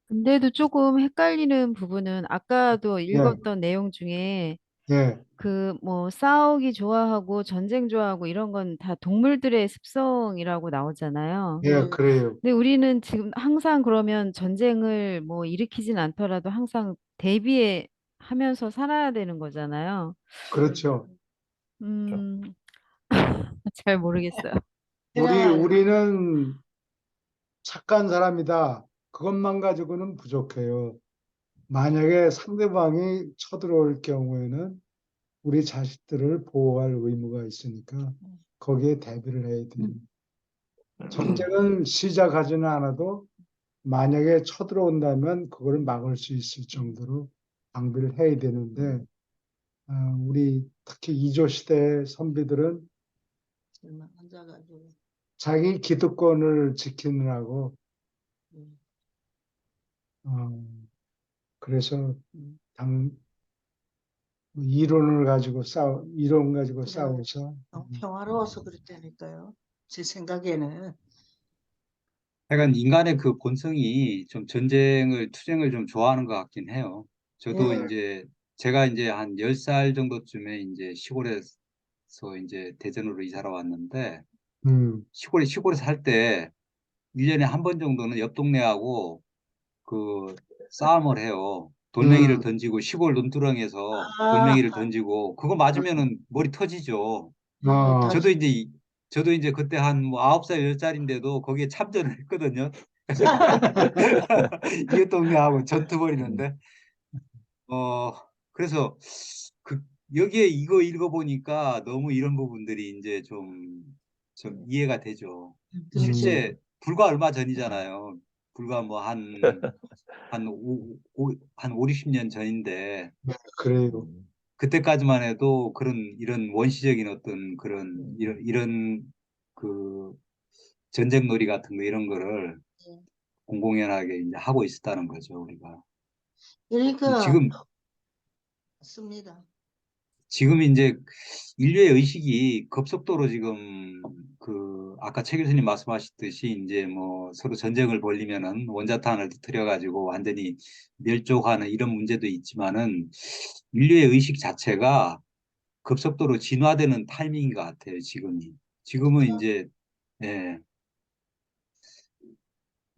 근데도 조금 헷갈리는 부분은 아까도 예, 읽었던 내용 중에 예, 그 뭐 싸우기 좋아하고 전쟁 좋아하고 이런 건 다 동물들의 습성이라고 나오잖아요. 예, 네. 그래요. 근데 우리는 지금 항상 그러면 전쟁을 뭐 일으키진 않더라도 항상 대비해 하면서 살아야 되는 거잖아요. 그렇죠. 음, 잘 모르겠어요. 제가 우리는 착한 사람이다. 그것만 가지고는 부족해요. 만약에 상대방이 쳐들어올 경우에는 우리 자식들을 보호할 의무가 있으니까 거기에 대비를 해야 돼요. 전쟁은 시작하지는 않아도 만약에 쳐들어온다면 그걸 막을 수 있을 정도로 방비를 해야 되는데 우리 특히 이조 시대 선비들은 얼마 앉아가지고 자기 기득권을 지키느라고 음, 어, 그래서 당 이론 가지고 그냥 싸워서 평화로워서 그랬다니까요. 제 생각에는. 하여간 인간의 그 본성이 좀 투쟁을 좀 좋아하는 것 같긴 해요. 저도 예. 이제 제가 이제 한 10살 정도쯤에 이제 시골에서 이제 대전으로 이사를 왔는데 시골에 살 때 1년에 한 번 정도는 옆 동네하고 그 싸움을 해요. 돌멩이를 음, 던지고 시골 논두렁에서 아, 돌멩이를 던지고 그거 맞으면은 머리 터지죠. 어, 저도 이제 저도 이제 그때 한 뭐 9살 10살인데도 거기에 참전을 했거든요. 이웃 동네하고 전투 벌이는데 어 그래서 그 여기에 이거 읽어보니까 너무 이런 부분들이 이제 좀 이해가 되죠. 그렇죠. 음, 실제 불과 얼마 전이잖아요. 불과 뭐 한 5, 60년 전인데 그래요. 음, 그때까지만 해도 이런 원시적인 어떤 그런 음. 이런 그 전쟁놀이 같은 거 이런 거를 예. 공공연하게 이제 하고 있었다는 거죠, 우리가. 그러니까 지금 맞습니다. 지금 이제 인류의 의식이 급속도로 지금 그 아까 최 교수님 말씀하셨듯이 이제 뭐 서로 전쟁을 벌리면은 원자탄을 터뜨려 가지고 완전히 멸족하는 이런 문제도 있지만은 인류의 의식 자체가 급속도로 진화되는 타이밍인 것 같아요, 지금이. 지금은 이제 예,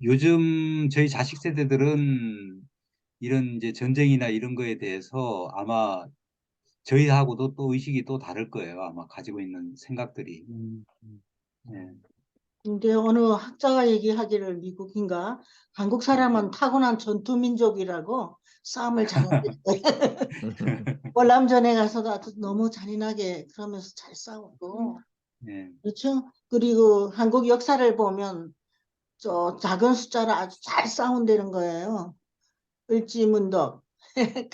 요즘 저희 자식 세대들은 이런 이제 전쟁이나 이런 거에 대해서 아마 저희하고도 또 의식이 또 다를 거예요. 아마 가지고 있는 생각들이. 음, 예. 근데 어느 학자가 얘기하기를 미국인가 한국 사람은 타고난 전투 민족이라고 싸움을 잘한대. 월남전에 가서도 아주 너무 잔인하게 그러면서 잘 싸우고 예. 그렇죠. 그리고 한국 역사를 보면 저 작은 숫자로 아주 잘 싸운다는 거예요. 을지문덕.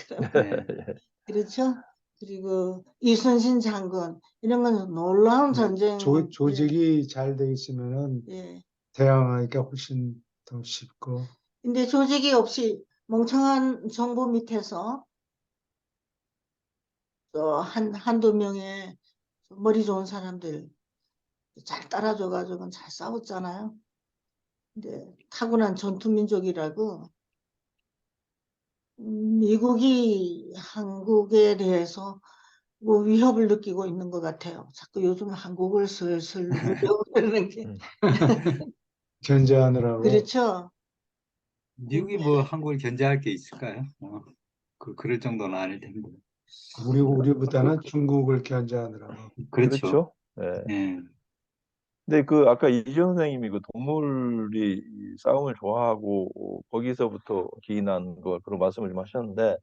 그러면 예. 그렇죠. 그리고 이순신 장군 이런 건 놀라운 네. 전쟁. 예, 조직이 잘 돼 있으면은 예. 대항하기가 훨씬 더 쉽고, 근데 조직이 없이 멍청한 정부 밑에서 한두 명의 머리 좋은 사람들 잘 따라줘가지고 잘 싸웠잖아요. 근데 타고난 전투민족이라고 미국이 한국에 대해서 뭐 위협을 느끼고 있는 것 같아요. 자꾸 요즘 한국을 슬슬 누르려고 그러는 게 음. 견제하느라고. 그렇죠. 미국이 근데 뭐 한국을 견제할 게 있을까요? 그럴 정도는 아닐 텐데. 우리보다는 중국을 견제하느라고. 그렇죠. 그렇죠. 예. 예. 근데 그 아까 이지영 선생님이 그 동물이 이 싸움을 좋아하고 거기서부터 기인한 거 그런 말씀을 좀 하셨는데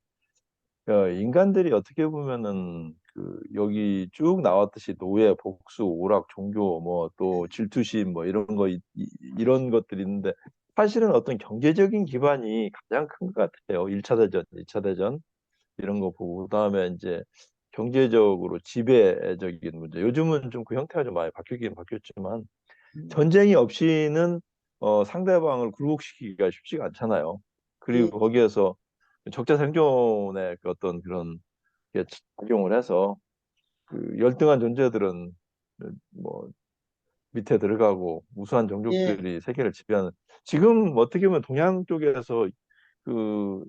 인간들이 어떻게 보면은 그 여기 쭉 나왔듯이 노예, 복수, 오락, 종교 뭐 또 질투심 뭐 이런 거 이런 것들이 있는데 사실은 어떤 경제적인 기반이 가장 큰 것 같아요. 1차 대전, 2차 대전 이런 거 보고 그다음에 이제 경제적으로 지배적인 문제. 요즘은 좀 그 형태가 좀 많이 바뀌긴 바뀌었지만 전쟁이 없이는 상대방을 굴복시키기가 쉽지가 않잖아요. 예, 그리고 거기에서 적자 생존의 그 어떤 그런 게 작용을 해서 그 열등한 존재들은 뭐 밑에 들어가고 우수한 예, 종족들이 세계를 지배하는 지금 어떻게 보면 동양 쪽에서 그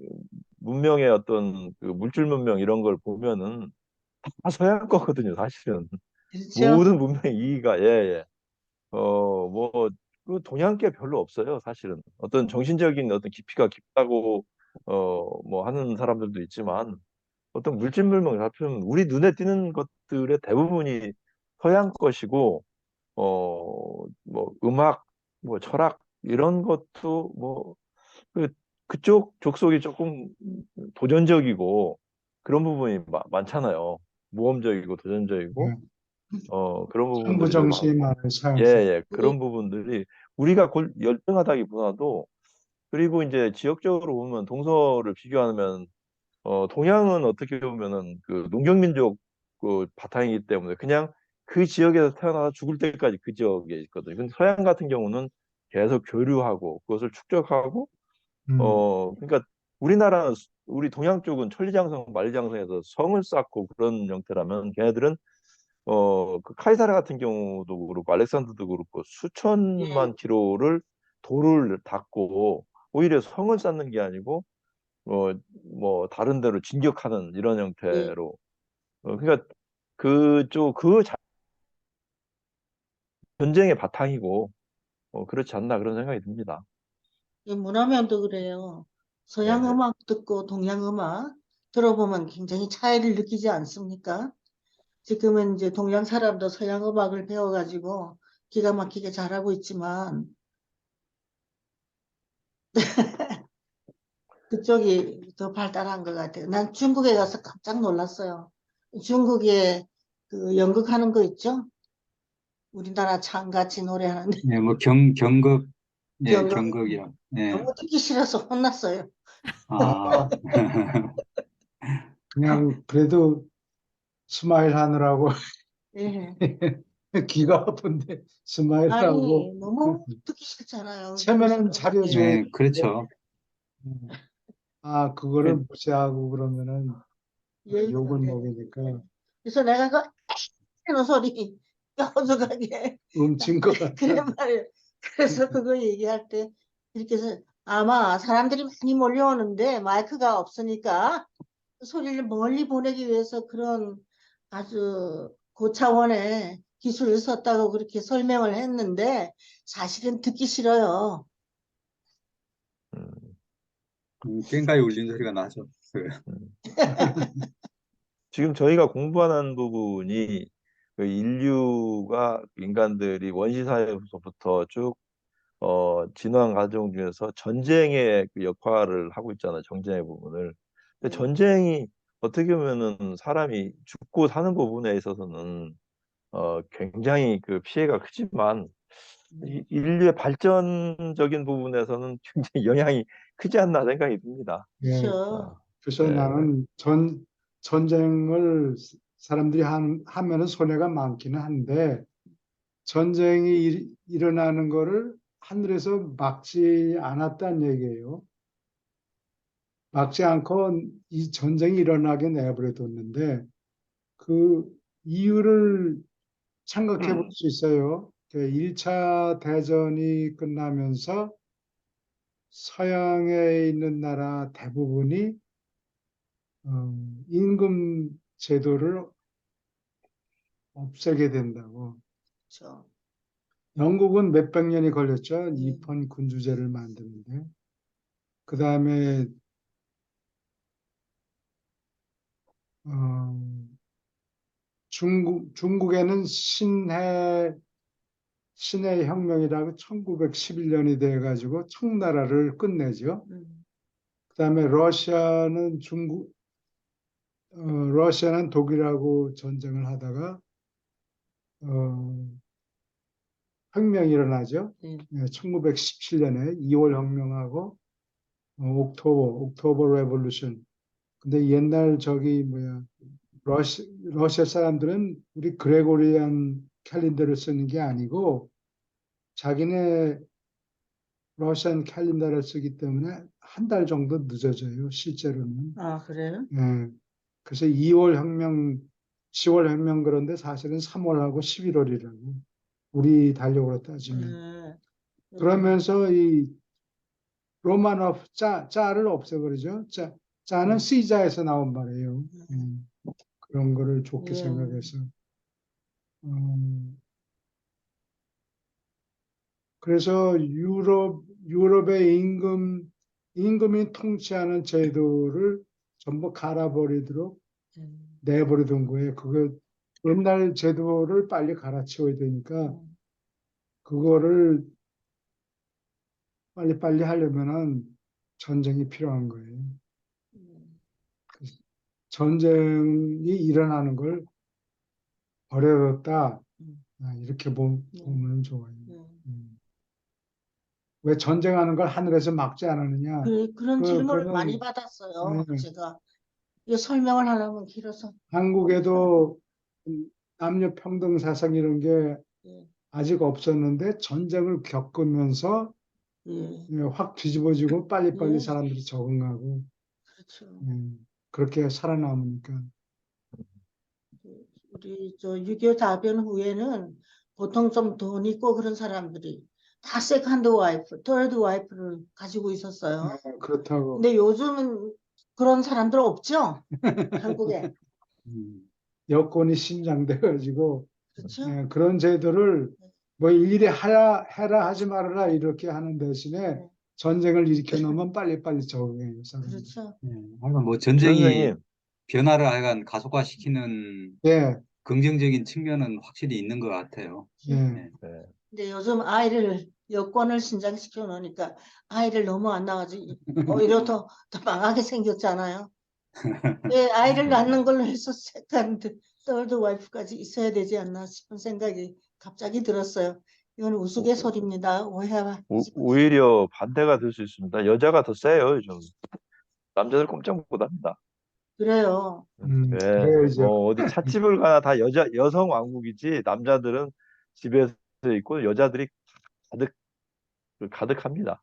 문명의 어떤 그 물질 문명 이런 걸 보면은 다 서양 거거든요, 사실은. 그렇죠. 모든 문명의 이의가, 예, 예. 뭐, 그 동양계 별로 없어요, 사실은. 어떤 정신적인 어떤 깊이가 깊다고, 뭐 하는 사람들도 있지만, 어떤 물질물명 잡히면 우리 눈에 띄는 것들의 대부분이 서양 것이고, 뭐 음악, 뭐 철학 이런 것도 뭐 그, 그쪽 족속이 조금 도전적이고 그런 부분이 많잖아요. 모험적이고 도전적이고 예. 그런 부분들이 좀 창부정신이 많고, 많아요, 예, 서양사. 예, 그런 부분들이 우리가 열등하다기보다도, 그리고 이제 지역적으로 보면 동서를 비교하면 동양은 어떻게 보면은 그 농경민족 그 바탕이기 때문에 그냥 그 지역에서 태어나서 죽을 때까지 그 지역에 있거든요. 근데 서양 같은 경우는 계속 교류하고 그것을 축적하고 그러니까 우리 동양 쪽은 천리장성, 만리장성에서 성을 쌓고 그런 형태라면 걔네들은 그 카이사르 같은 경우도 그렇고 알렉산더도 그렇고 예, 수천만 킬로를 돌을 닦고 오히려 성을 쌓는 게 아니고 뭐, 뭐 다른 데로 진격하는 이런 예. 형태로 그러니까 그쪽 그 전쟁의 바탕이고 그렇지 않나 그런 생각이 듭니다. 이 문화면도 그래요. 예, 서양 예. 음악 듣고 동양 음악 들어보면 굉장히 차이를 느끼지 않습니까? 지금은 이제 동양 사람도 서양 음악을 배워가지고 기가 막히게 잘하고 있지만 그쪽이 더 발달한 것 같아요. 난 중국에 가서 깜짝 놀랐어요. 중국에 그 연극하는 거 있죠? 우리나라 창같이 노래하는데 예, 뭐 경극, 예, 연극 경극이요. 예. 너무 듣기 싫어서 혼났어요. 아, 그냥 그래도 스마일 하느라고 예. 귀가 아픈데 스마일 아니 하고 너무 듣기 싫잖아요. 체면은 차려줘야 예, 그렇죠. 되는데 아 그거를 그, 무시하고 그러면은 예의가 욕을 안 되네. 먹이니까 그래서 내가 그 하는 소리 뾰족하게 음친 것 그래 같다. 말이에요. 그래서 그거 얘기할 때 이렇게 해서 아마 사람들이 많이 몰려오는데 마이크가 없으니까 소리를 멀리 보내기 위해서 그런 아주 고차원의 기술을 썼다고 그렇게 설명을 했는데 사실은 듣기 싫어요. 음, 꽹가에 울린 소리가 나죠. 음. 지금 저희가 공부하는 부분이 그 인류가 인간들이 원시 사회에서부터 쭉 진화한 과정 중에서 전쟁의 그 역할을 하고 있잖아요. 정쟁의 부분을. 근데 네. 전쟁이 어떻게 보면은 사람이 죽고 사는 부분에 있어서는 굉장히 그 피해가 크지만 인류의 발전적인 부분에서는 굉장히 영향이 크지 않나 생각이 듭니다. 예, 그렇죠. 아, 그래서 네, 네. 나는 전쟁을 사람들이 하면은 손해가 많기는 한데 전쟁이 일어나는 거를 하늘에서 막지 않았다는 얘기예요. 막지 않고 이 전쟁이 일어나게 내버려 뒀는데 그 이유를 생각해 볼 수 있어요. 1차 대전이 끝나면서 서양에 있는 나라 대부분이 임금 제도를 없애게 된다고. 그렇죠. 영국은 몇백 년이 걸렸죠. 네. 이펀 군주제를 만드는데. 그 다음에 어, 중국에는 신해 혁명이라고 1911년이 돼가지고 청나라를 끝내죠. 그다음에 러시아는 독일하고 전쟁을 하다가 어, 혁명이 일어나죠. 네. 1917년에 2월 혁명하고 옥토버 레볼루션. 근데 옛날 저기 뭐야 러시아 사람들은 우리 그레고리안 캘린더를 쓰는 게 아니고 자기네 러시안 캘린더를 쓰기 때문에 한 달 정도 늦어져요, 실제로는. 아, 그래요? 예. 그래서 2월 혁명, 10월 혁명 그런데 사실은 3월하고 11월이라고. 우리 달력으로 따지면. 네. 그러면서 이 로마노프 짜를 없애버리죠. 짜는 음. 시자에서 나온 말이에요. 음. 그런 거를 좋게 예. 생각해서 그래서 유럽의 임금이 통치하는 제도를 전부 갈아버리도록 내버려둔 거예요. 그거 옛날 제도를 빨리 갈아치워야 되니까 그거를 빨리빨리 하려면은 전쟁이 필요한 거예요. 전쟁이 일어나는 걸 버려뒀다. 이렇게 보면 좋아요. 왜 전쟁하는 걸 하늘에서 막지 않았느냐? 그런 질문을 많이 그거는 받았어요. 제가 이 설명을 하려면 길어서. 한국에도 남녀 평등 사상 이런 게 예, 아직 없었는데 전쟁을 겪으면서 예, 확 뒤집어지고 빨리빨리 예, 사람들이 적응하고 그렇죠. 그렇게 살아남으니까. 우리 저 6.25 답변 후에는 보통 좀 돈 있고 그런 사람들이 다 세컨드 와이프, third 와이프를 가지고 있었어요. 그렇다고 근데 요즘은 그런 사람들 없죠? 한국에. 여건이 신장돼가지고 그렇죠? 그런 제도를 뭐 일일이 해라 하지 말아라 이렇게 하는 대신에 네, 전쟁을 일으켜 놓으면 빨리빨리 적응해요, 사람들. 그렇죠. 하여간 뭐 전쟁이 선생님, 변화를 하여간 가속화시키는 예, 긍정적인 측면은 확실히 있는 것 같아요. 예. 네. 네. 근데 요즘 아이를 여권을 신장시켜 놓으니까 아이를 너무 안 낳아지 오히려 더 망하게 생겼잖아요. 왜 아이를 낳는 걸로 해서 세컨드, third 와이프까지 있어야 되지 않나 싶은 생각이 갑자기 들었어요. 이건 우스갯소리입니다. 오해하지 마세요. 오히려 반대가 될 수 있습니다. 여자가 더 세요, 요즘. 남자들 꼼짝 못 합니다. 그래요. 예, 그래야죠. 뭐 어디 찻집을 가나 다 여성 왕국이지 남자들은 집에서 있고 여자들이 가득합니다.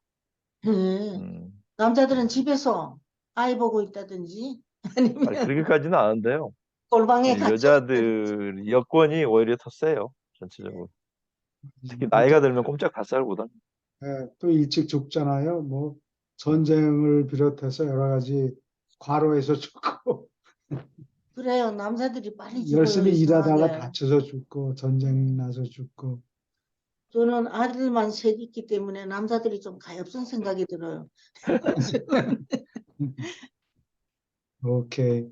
네. 음, 남자들은 집에서 아이 보고 있다든지 아니, 아니면 그렇게까지는 않은데요. 골방에 이 갇혀 있다든지. 여자들 여권이 오히려 더 세요, 전체적으로. 특히 나이가 일단, 들면 꼼짝 다 쌀고 다. 또 일찍 죽잖아요. 뭐 전쟁을 비롯해서 여러 가지 과로해서 죽고 그래요. 남자들이 빨리 죽어요. 열심히 일하다가 이상하게. 다쳐서 죽고 전쟁 나서 죽고 저는 아들만 셋 있기 때문에 남자들이 좀 가엾은 생각이 들어요. 오케이.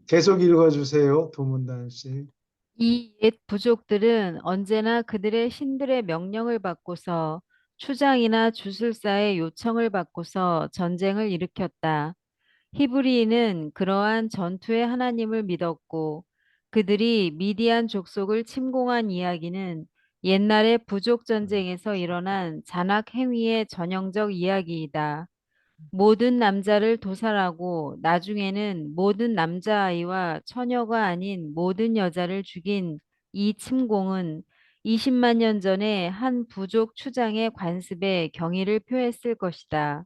계속 읽어주세요. 도문단씩. 이 옛 부족들은 언제나 그들의 신들의 명령을 받고서 추장이나 주술사의 요청을 받고서 전쟁을 일으켰다. 히브리인은 그러한 전투의 하나님을 믿었고 그들이 미디안 족속을 침공한 이야기는 옛날의 부족 전쟁에서 일어난 잔악 행위의 전형적 이야기이다. 모든 남자를 도살하고 나중에는 모든 남자아이와 처녀가 아닌 모든 여자를 죽인 이 침공은 20만 년 전에 한 부족 추장의 관습에 경의를 표했을 것이다.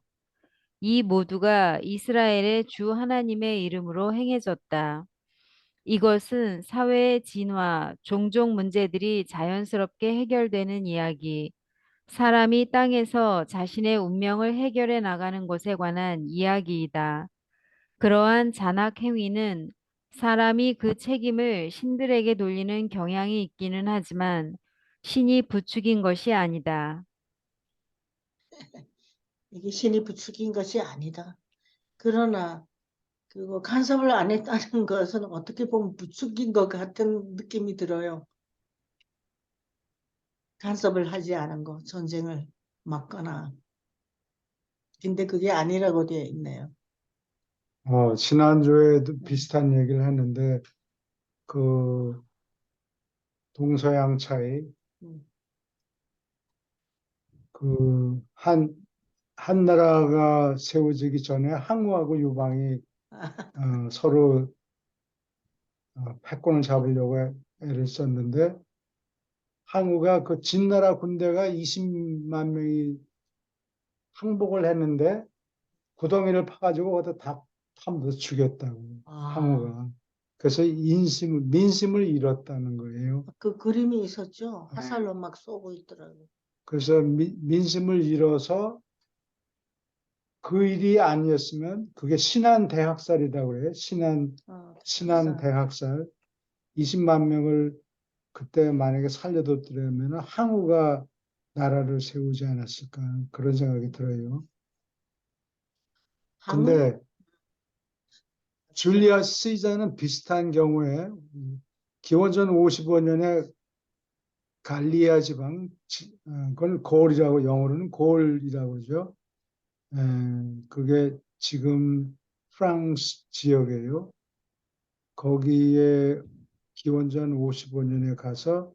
이 모두가 이스라엘의 주 하나님의 이름으로 행해졌다. 이것은 사회의 진화, 종종 문제들이 자연스럽게 해결되는 이야기, 사람이 땅에서 자신의 운명을 해결해 나가는 것에 관한 이야기이다. 그러한 잔악 행위는 사람이 그 책임을 신들에게 돌리는 경향이 있기는 하지만 신이 부추긴 것이 아니다. 이게 신이 부추긴 것이 아니다. 그러나 그거 간섭을 안 했다는 것은 어떻게 보면 부추긴 것 같은 느낌이 들어요. 간섭을 하지 않은 거, 전쟁을 막거나. 근데 그게 아니라고 되어 있네요. 지난주에도 비슷한 얘기를 했는데 그 동서양 차이 음. 한 나라가 세워지기 전에 항우하고 유방이 서로 패권을 잡으려고 애를 썼는데 항우가 그 진나라 군대가 20만 명이 항복을 했는데 구덩이를 파가지고 거기다 다 파묻어 죽였다고 아, 항우가. 그래서 민심을 잃었다는 거예요. 그 그림이 있었죠. 네. 화살로 막 쏘고 있더라고요. 그래서 민심을 잃어서 그 일이 아니었으면 그게 신한 대학살이라고 그래요. 신한 박사. 대학살. 20만 명을 그때 만약에 살려뒀더라면 항우가 나라를 세우지 않았을까 그런 생각이 들어요. 한국 근데 줄리어스 시저는 비슷한 경우에 기원전 55년에 갈리아 지방, 그걸 고을이라고 영어로는 고을이라고 그러죠. 그게 지금 프랑스 지역이에요. 거기에 기원전 55년에 가서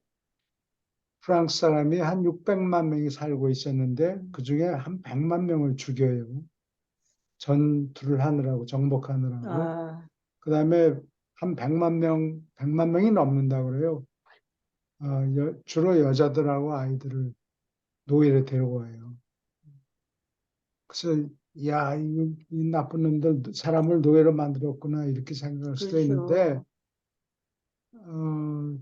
프랑스 사람이 한 600만 명이 살고 있었는데 그중에 한 100만 명을 죽여요. 전투를 하느라고, 정복하느라고. 아, 그다음에 한 100만 명이 넘는다고 그래요. 주로 여자들하고 아이들을 노예를 데려와요. 그래서 야, 이 나쁜 놈들 사람을 노예로 만들었구나 이렇게 생각할 수도 있는데 그렇죠.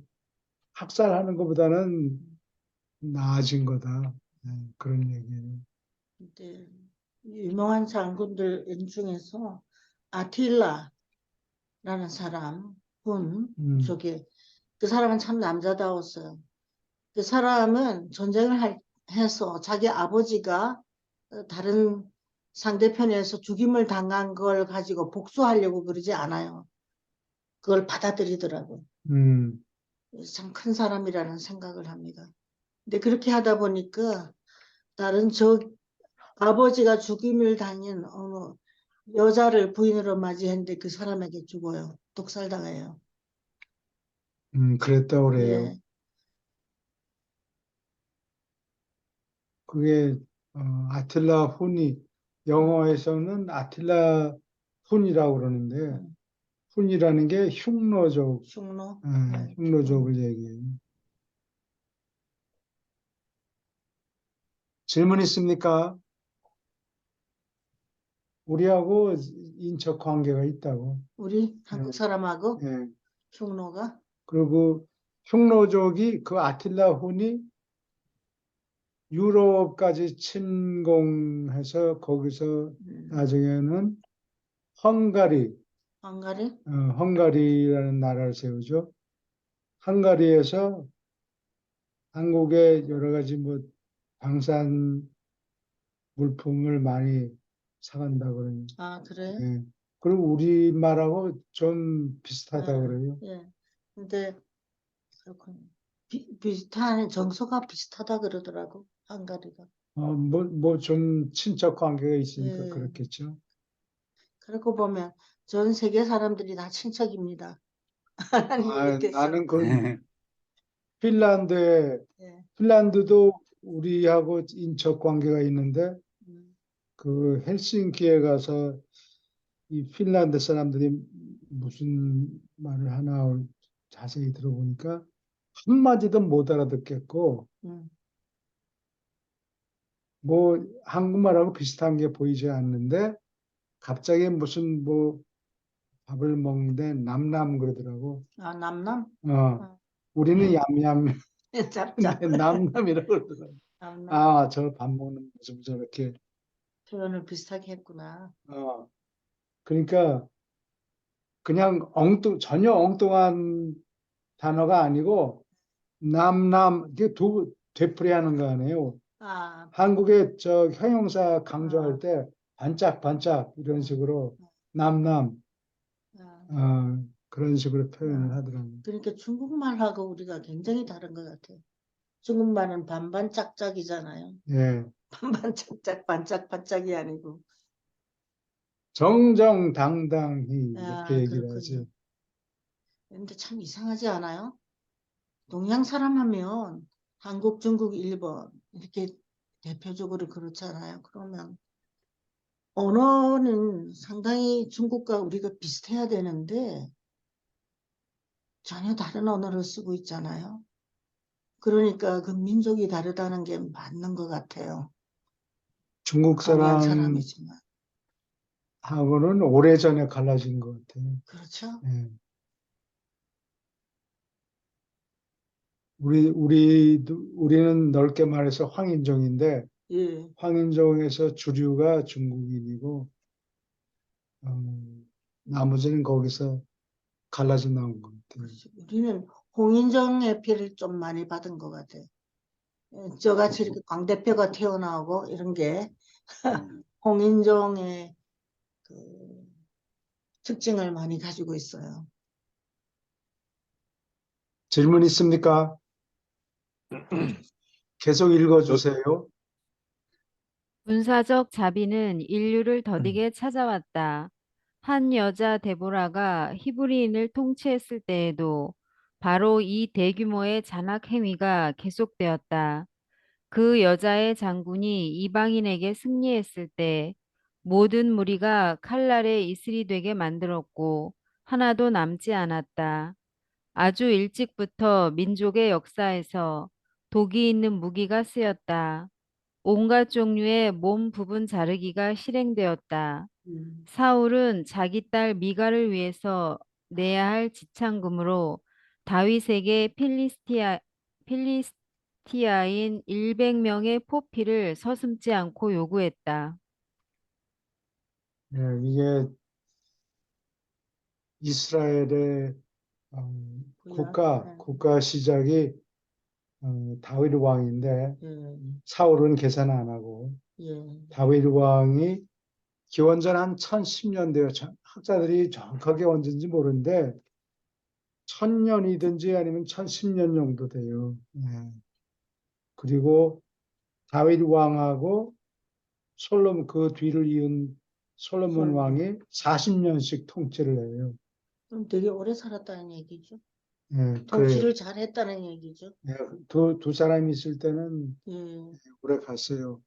학살하는 것보다는 나아진 거다. 그런 얘기예요. 근데 유명한 장군들 중에서 아틸라라는 사람 음, 그 사람은 참 남자다웠어요. 그 사람은 해서 자기 아버지가 다른 상대편에서 죽임을 당한 걸 가지고 복수하려고 그러지 않아요. 그걸 받아들이더라고. 음, 참 큰 사람이라는 생각을 합니다. 근데 그렇게 하다 보니까 다른 아버지가 죽임을 당한 어느 여자를 부인으로 맞이했는데 그 사람에게 죽어요. 독살당해요. 그랬다고 그래요. 예, 그게 아틸라 훈이 영어에서는 아틸라 훈이라고 그러는데 음, 훈이라는 게 흉노족, 흉노. 흉노족을 얘기해요. 질문 있습니까? 우리하고 인척 관계가 있다고. 우리 한국 사람하고 예. 흉노가 그리고 흉노족이 그 아틸라 훈이 유럽까지 침공해서 거기서 나중에는 헝가리, 헝가리? 헝가리라는 나라를 세우죠. 헝가리에서 한국의 여러 가지 뭐 방산 물품을 많이 사간다 그러니. 아, 그래? 예. 그리고 우리말하고 좀 비슷하다 아, 그래요. 예. 근데 그렇군요. 비슷한 정서가 비슷하다 그러더라고. 헝가리가. 뭐 좀 친척 관계가 있으니까 예. 그렇겠죠. 그러고 보면 전 세계 사람들이 다 친척입니다. 하나님 밑에서. 나는 그 핀란드에 예. 핀란드도 우리하고 인척 관계가 있는데 음, 그 헬싱키에 가서 이 핀란드 사람들이 무슨 말을 하나 자세히 들어보니까 한마디도 못 알아듣겠고 음. 뭐 한국말하고 비슷한 게 보이지 않는데 갑자기 무슨 뭐 밥을 먹는데 남남 그러더라고. 아, 남남? 어. 우리는 얌얌 짭짭. 근데 남남이라고 그러더라고. 남남. 저 밥 먹는 모습 저렇게. 표현을 비슷하게 했구나. 어, 그러니까 그냥 전혀 엉뚱한 단어가 아니고 남남 이게 되풀이하는 거 아니에요. 아, 한국의 저 형용사 아, 강조할 때 반짝반짝 이런 식으로 남남 아, 그런 식으로 표현을 아. 하더라고요. 그러니까 중국말하고 우리가 굉장히 다른 것 같아요. 중국말은 반반짝짝이잖아요. 예, 반반짝짝, 반짝반짝이 아니고. 정정당당히 이렇게 아, 얘기를 그렇군요. 하지. 근데 참 이상하지 않아요? 동양 사람 하면 한국, 중국, 일본 이렇게 대표적으로 그렇잖아요. 그러면 언어는 상당히 중국과 우리가 비슷해야 되는데 전혀 다른 언어를 쓰고 있잖아요. 그러니까 그 민족이 다르다는 게 맞는 것 같아요. 중국 동양 사람하고는 사람이지만. 오래전에 갈라진 것 같아요. 그렇죠? 예. 우리는 넓게 말해서 황인종인데, 예. 황인종에서 주류가 중국인이고, 나머지는 거기서 갈라져 나온 것 같아요. 같아요. 우리는 홍인정의 피를 좀 많이 받은 것 같아요. 저같이 이렇게 광대뼈가 튀어나오고 이런 게 홍인종의 그 특징을 많이 가지고 있어요. 질문 있습니까? 계속 읽어주세요. 군사적 자비는 인류를 더디게 찾아왔다. 한 여자 데보라가 히브리인을 통치했을 때에도 바로 이 대규모의 잔악 행위가 계속되었다. 그 여자의 장군이 이방인에게 승리했을 때 모든 무리가 칼날의 이슬이 되게 만들었고 하나도 남지 않았다. 아주 일찍부터 민족의 역사에서 독이 있는 무기가 쓰였다. 온갖 종류의 몸 부분 자르기가 실행되었다. 사울은 자기 딸 미가를 위해서 내야 할 지창금으로 다윗에게 필리스티아인 100명의 포피를 서슴지 않고 요구했다. 이게 이스라엘의 네. 국가 시작이 다윗 왕인데 예, 사울은 계산 안 하고 예, 다윗 왕이 기원전 한 1010년대요. 학자들이 정확하게 언제인지 모르는데 1000년이든지 아니면 1010년 정도 돼요. 그리고 다윗 왕하고 그 뒤를 이은 솔로몬 솔로몬. 왕이 40년씩 통치를 해요. 그럼 되게 오래 살았다는 얘기죠. 그래요. 통치를 잘 했다는 얘기죠. 두 사람이 있을 때는 예. 오래 갔어요.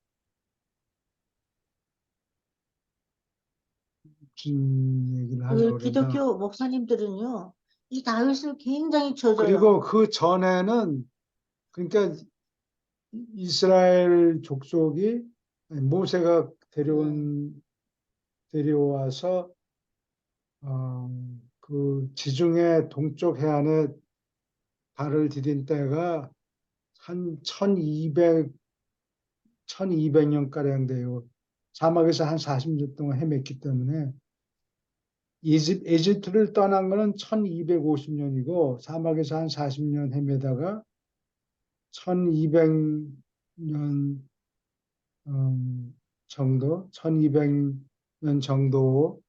무슨 얘기를 하려고 그러나. 기독교 목사님들은요, 이 다윗을 굉장히 쳐줘요. 그리고 그 전에는 그러니까 이스라엘 족속이 모세가 데려와서 그 지중해 동쪽 해안에 발을 디딘 때가 한 1200년 가량 돼요. 사막에서 한 40년 동안 헤맸기 때문에 이집트를 떠난 거는 1250년이고 사막에서 한 40년 헤매다가 1200년 정도, 1200년 정도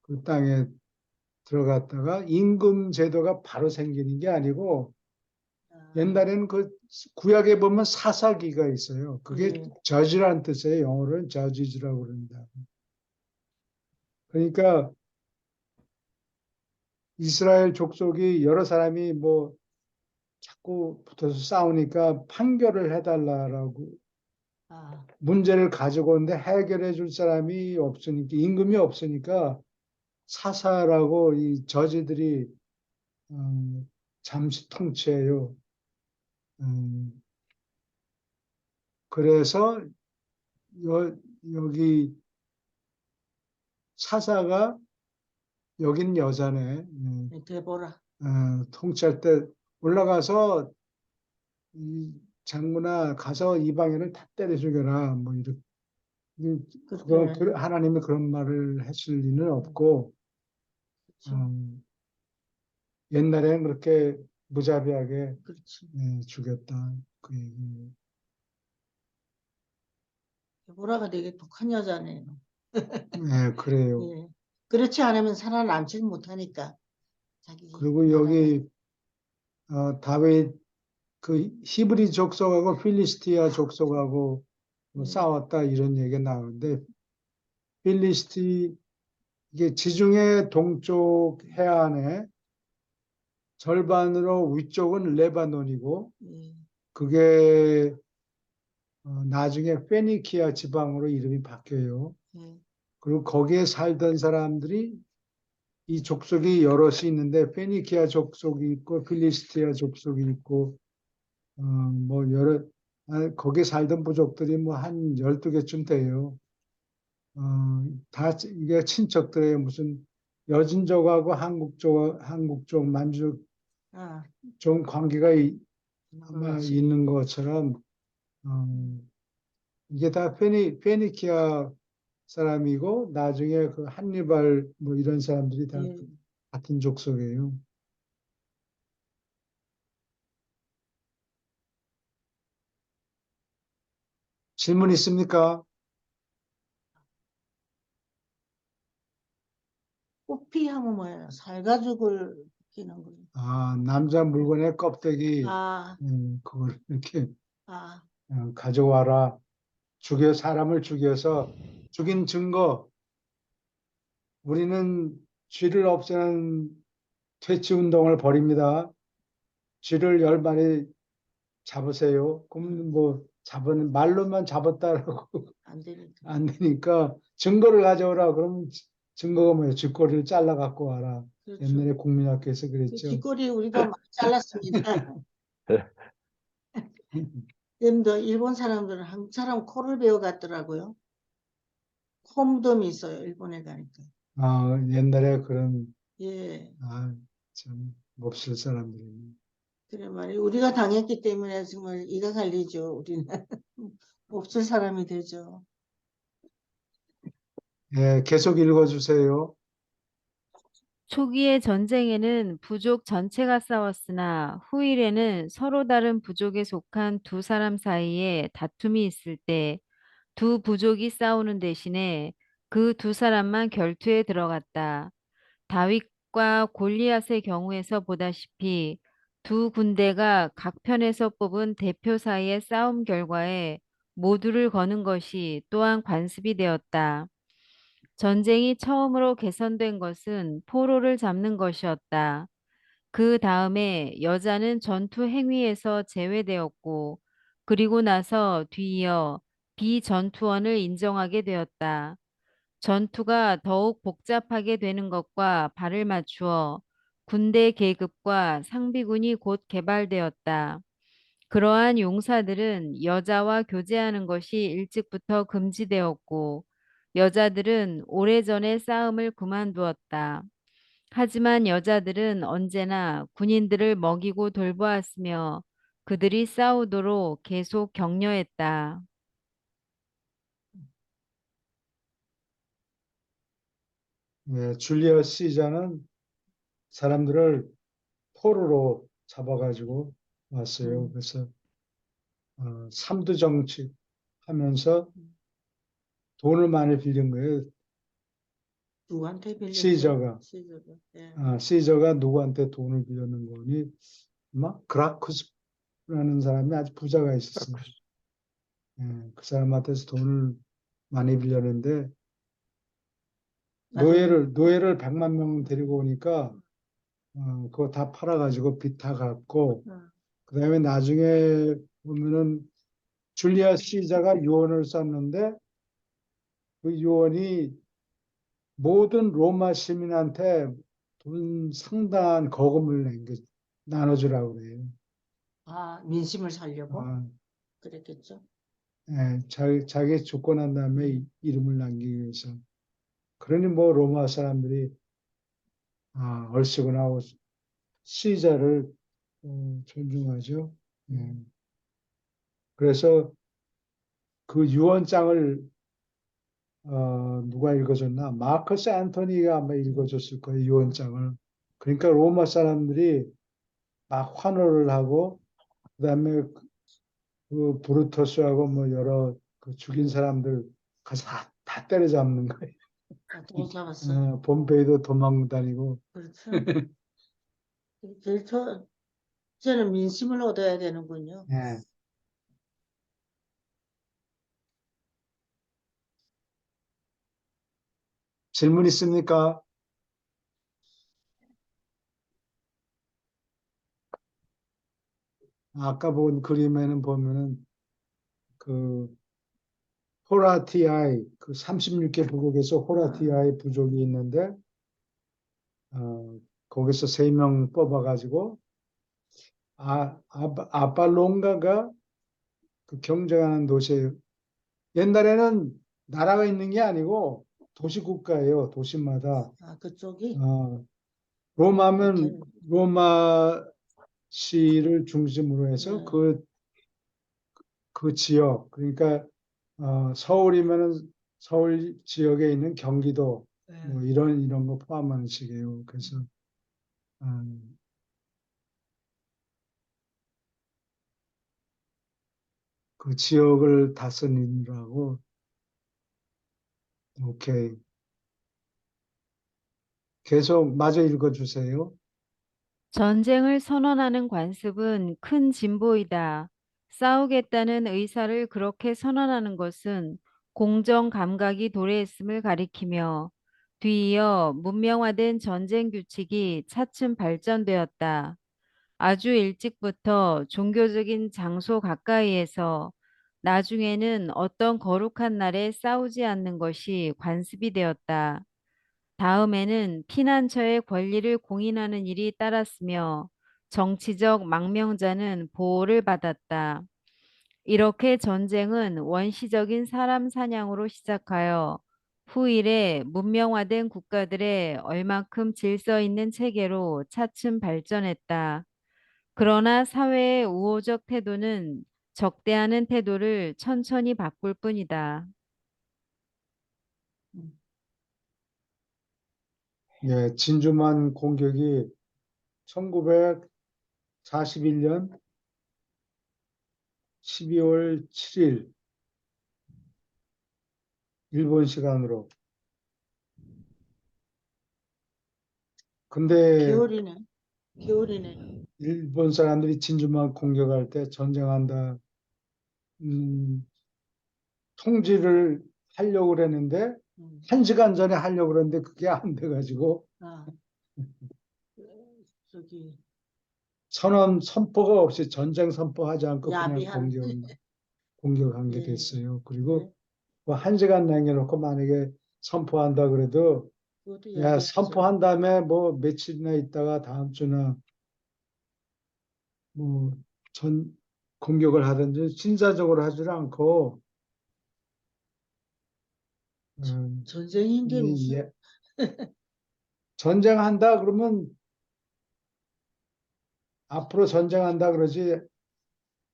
그 땅에 들어갔다가 임금 제도가 바로 생기는 게 아니고 옛날에는 그 구약에 보면 사사기가 있어요. 그게 예. 저지란 뜻이에요. 영어로는 저지즈라고 그럽니다. 그러니까 이스라엘 족속이 여러 사람이 뭐 자꾸 붙어서 싸우니까 판결을 해달라고 문제를 가지고 오는데 해결해 줄 사람이 없으니까 임금이 없으니까 사사라고 이 저지들이 잠시 통치해요. 그래서 여기 사사가 여긴 여자네. 데보라. 통치할 때 올라가서 이 장군아 가서 이방인을 다 때려 죽여라. 뭐 이렇게 하나님이 그런 말을 했을 리는 없고 옛날에는 그렇게 무자비하게 죽였다. 그 얘기. 데보라가 되게 독한 여자네요. 그래요. 예. 그렇지 않으면 살아남지 못하니까. 그리고 여기 다윗 그 히브리 족속하고 필리스티아 족속하고 싸웠다 이런 얘기가 나오는데 이게 지중해 동쪽 해안에 절반으로 위쪽은 레바논이고 그게 나중에 페니키아 지방으로 이름이 바뀌어요. 그리고 거기에 살던 사람들이 이 족속이 여럿이 있는데 페니키아 족속이 있고 필리스티아 족속이 있고 뭐 거기에 살던 부족들이 뭐 한 12개쯤 돼요. 다 이게 친척들의 무슨 여진족하고 한국족, 만주족 좀 관계가 아마 있는 것처럼 이게 다 페니키아 사람이고 나중에 그 한니발 뭐 이런 사람들이 다 같은 족속이에요. 질문 있습니까? 호피 하면 뭐예요? 살가죽을 끼는 거예요. 아, 남자 물건의 껍데기, 아, 그걸 이렇게 아, 가져와라. 사람을 죽여서 죽인 증거, 우리는 쥐를 없애는 퇴치 운동을 벌입니다. 쥐를 10마리 잡으세요. 그럼 뭐, 말로만 잡았다라고 안 되니까. 안 되니까 증거를 가져오라. 그러면 증거가 뭐예요? 쥐꼬리를 잘라 갖고 와라. 그렇죠. 옛날에 국민학교에서 그 그랬죠. 쥐꼬리 우리도 많이 잘랐습니다. 근데 일본 사람들은 한국 사람 코를 배워갔더라고요. 콤돔이 있어요, 일본에 가니까. 아, 옛날에 그런, 예. 참, 몹쓸 사람들이. 그래 말이에요. 우리가 당했기 때문에 정말 이가 갈리죠, 우리는. 없을 사람이 되죠. 예, 계속 읽어주세요. 초기의 전쟁에는 부족 전체가 싸웠으나 후일에는 서로 다른 부족에 속한 두 사람 사이에 다툼이 있을 때 두 부족이 싸우는 대신에 그 두 사람만 결투에 들어갔다. 다윗과 골리앗의 경우에서 보다시피 두 군대가 각 편에서 뽑은 대표 사이의 싸움 결과에 모두를 거는 것이 또한 관습이 되었다. 전쟁이 처음으로 개선된 것은 포로를 잡는 것이었다. 그 다음에 여자는 전투 행위에서 제외되었고, 그리고 나서 뒤이어 비전투원을 인정하게 되었다. 전투가 더욱 복잡하게 되는 것과 발을 맞추어 군대 계급과 상비군이 곧 개발되었다. 그러한 용사들은 여자와 교제하는 것이 일찍부터 금지되었고, 여자들은 오래전에 싸움을 그만두었다. 하지만 여자들은 언제나 군인들을 먹이고 돌보았으며 그들이 싸우도록 계속 격려했다. 예, 줄리어스 시저는 사람들을 포로로 잡아가지고 왔어요. 그래서 삼두 정책 하면서 돈을 많이 빌린 거예요. 누구한테 빌렸어요? 시저가. 시저가. 예. 시저가 누구한테 돈을 빌렸는 거니? 그라쿠스라는 사람이 아주 부자가 있었어요. 예, 그 사람한테서 돈을 많이 빌렸는데 노예를 100만 명 데리고 오니까 그거 다 팔아가지고 빚 다 갚고 그다음에 나중에 보면은 줄리아 시자가 유언을 썼는데 그 유언이 모든 로마 시민한테 돈 상당한 거금을 나눠주라고 그래요. 민심을 살려고 아, 그랬겠죠. 예, 자기 죽고 난 다음에 이름을 남기기 위해서. 그러니 뭐 로마 사람들이 얼씨구나 하고 시자를 존중하죠. 예. 그래서 그 유언장을 누가 읽어줬나? 마커스 앤토니가 아마 읽어줬을 거예요, 유언장을. 그러니까 로마 사람들이 막 환호를 하고, 그다음에 그 브루터스하고 뭐 여러 그 죽인 사람들 가서 다 때려잡는 거예요. 돈 잡았어. 폼페이도 도망 다니고. 그렇죠. 제일 저는 민심을 얻어야 되는군요. 예. 질문 있습니까? 아까 본 그림에는 보면은 그 호라티아이 그 36개 부족에서 호라티아이 부족이 있는데 거기서 3명 뽑아가지고 아팔론가가 그 경쟁하는 도시예요. 옛날에는 나라가 있는 게 아니고 도시 국가예요. 도시마다. 그쪽이? 로마면 로마시를 중심으로 해서 네. 그 지역, 그러니까 서울이면은 서울 지역에 있는 경기도 네. 뭐 이런 거 포함하는 식이에요. 그래서 음, 그 지역을 다스리느라고. 오케이. 계속 마저 읽어주세요. 전쟁을 선언하는 관습은 큰 진보이다. 싸우겠다는 의사를 그렇게 선언하는 것은 공정 감각이 도래했음을 가리키며 뒤이어 문명화된 전쟁 규칙이 차츰 발전되었다. 아주 일찍부터 종교적인 장소 가까이에서 나중에는 어떤 거룩한 날에 싸우지 않는 것이 관습이 되었다. 다음에는 피난처의 권리를 공인하는 일이 따랐으며 정치적 망명자는 보호를 받았다. 이렇게 전쟁은 원시적인 사람 사냥으로 시작하여 후일에 문명화된 국가들의 얼만큼 질서 있는 체계로 차츰 발전했다. 그러나 사회의 우호적 태도는 적대하는 태도를 천천히 바꿀 뿐이다. 음. 예, 진주만 공격이 1941년 12월 7일 일본 시간으로. 근데 겨울이네. 겨울이네. 일본 사람들이 진주만 공격할 때 전쟁한다, 통지를 하려고 그랬는데 음. 1시간 전에 하려고 그랬는데 그게 안 돼가지고 아, 저기 선포가 없이 전쟁 선포하지 않고 그냥 야비한. 공격한 게 예, 됐어요. 예. 그리고 뭐 1시간 남겨놓고 만약에 선포한다 그래도 그것도 야, 야비하죠. 선포한 다음에 뭐 며칠이나 있다가 다음 주나 뭐 공격을 하든지 신사적으로 하지 않고 음, 전쟁인 게 무슨 예, 전쟁한다 그러면 앞으로 전쟁한다 그러지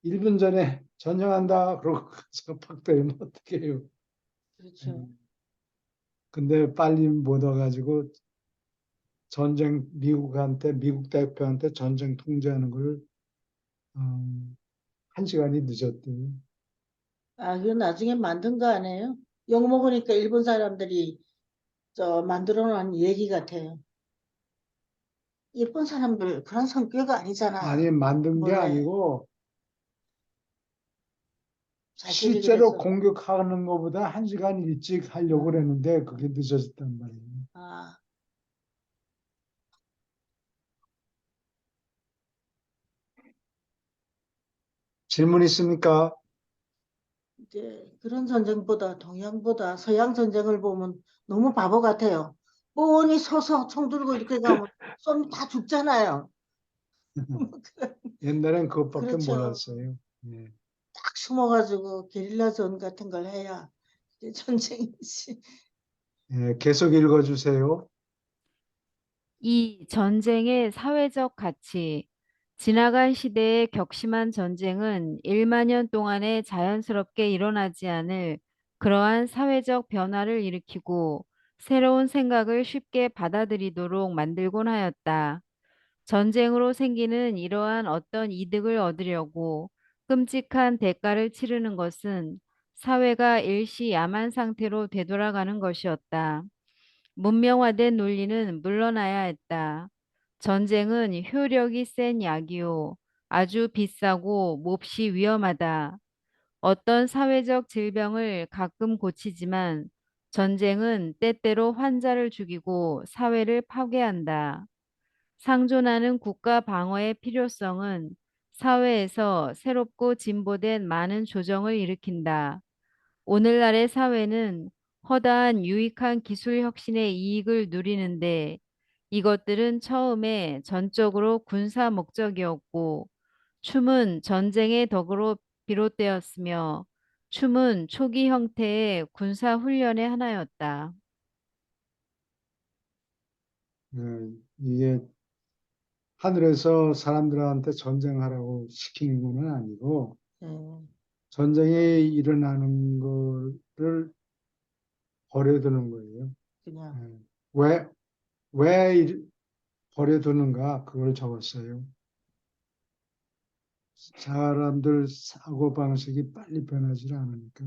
1분 전에 전쟁한다 그러고 가서 팍 때리면 어떡해요. 그렇죠. 근데 빨리 못 와가지고 미국 대표한테 전쟁 통제하는 걸 1시간이 늦었대요. 아, 그거 나중에 만든 거 아니에요? 욕 먹으니까 일본 사람들이 만들어 놓은 얘기 같아요. 일본 사람들 그런 성격 아니잖아. 아니, 만든 게 원래 아니고 사실이 실제로 그래서. 공격하는 것보다 1시간 일찍 하려고 아, 그랬는데 그게 늦어졌단 말이에요. 아, 질문 있습니까? 이제 그런 전쟁보다 동양보다 서양 전쟁을 보면 너무 바보 같아요. 뻔히 서서 총 들고 이렇게 가면 좀 다 죽잖아요. 옛날엔 그것밖에 그렇죠. 몰랐어요. 예. 딱 숨어가지고 게릴라전 같은 걸 해야 이제 전쟁이지. 예, 계속 읽어주세요. 이 전쟁의 사회적 가치, 지나간 시대의 격심한 전쟁은 1만 년 동안에 자연스럽게 일어나지 않을 그러한 사회적 변화를 일으키고 새로운 생각을 쉽게 받아들이도록 만들곤 하였다. 전쟁으로 생기는 이러한 어떤 이득을 얻으려고 끔찍한 대가를 치르는 것은 사회가 일시 야만 상태로 되돌아가는 것이었다. 문명화된 논리는 물러나야 했다. 전쟁은 효력이 센 약이요. 아주 비싸고 몹시 위험하다. 어떤 사회적 질병을 가끔 고치지만 전쟁은 때때로 환자를 죽이고 사회를 파괴한다. 상존하는 국가 방어의 필요성은 사회에서 새롭고 진보된 많은 조정을 일으킨다. 오늘날의 사회는 허다한 유익한 기술 혁신의 이익을 누리는데 이것들은 처음에 전적으로 군사 목적이었고 춤은 전쟁의 덕으로 비롯되었으며 춤은 초기 형태의 군사 훈련의 하나였다. 예, 이게 하늘에서 사람들한테 전쟁하라고 시키는 건 아니고 예, 전쟁이 일어나는 거를 버려두는 거예요. 그냥 예. 왜 버려두는가 그걸 적었어요. 사람들 사고방식이 빨리 변하지 않으니까.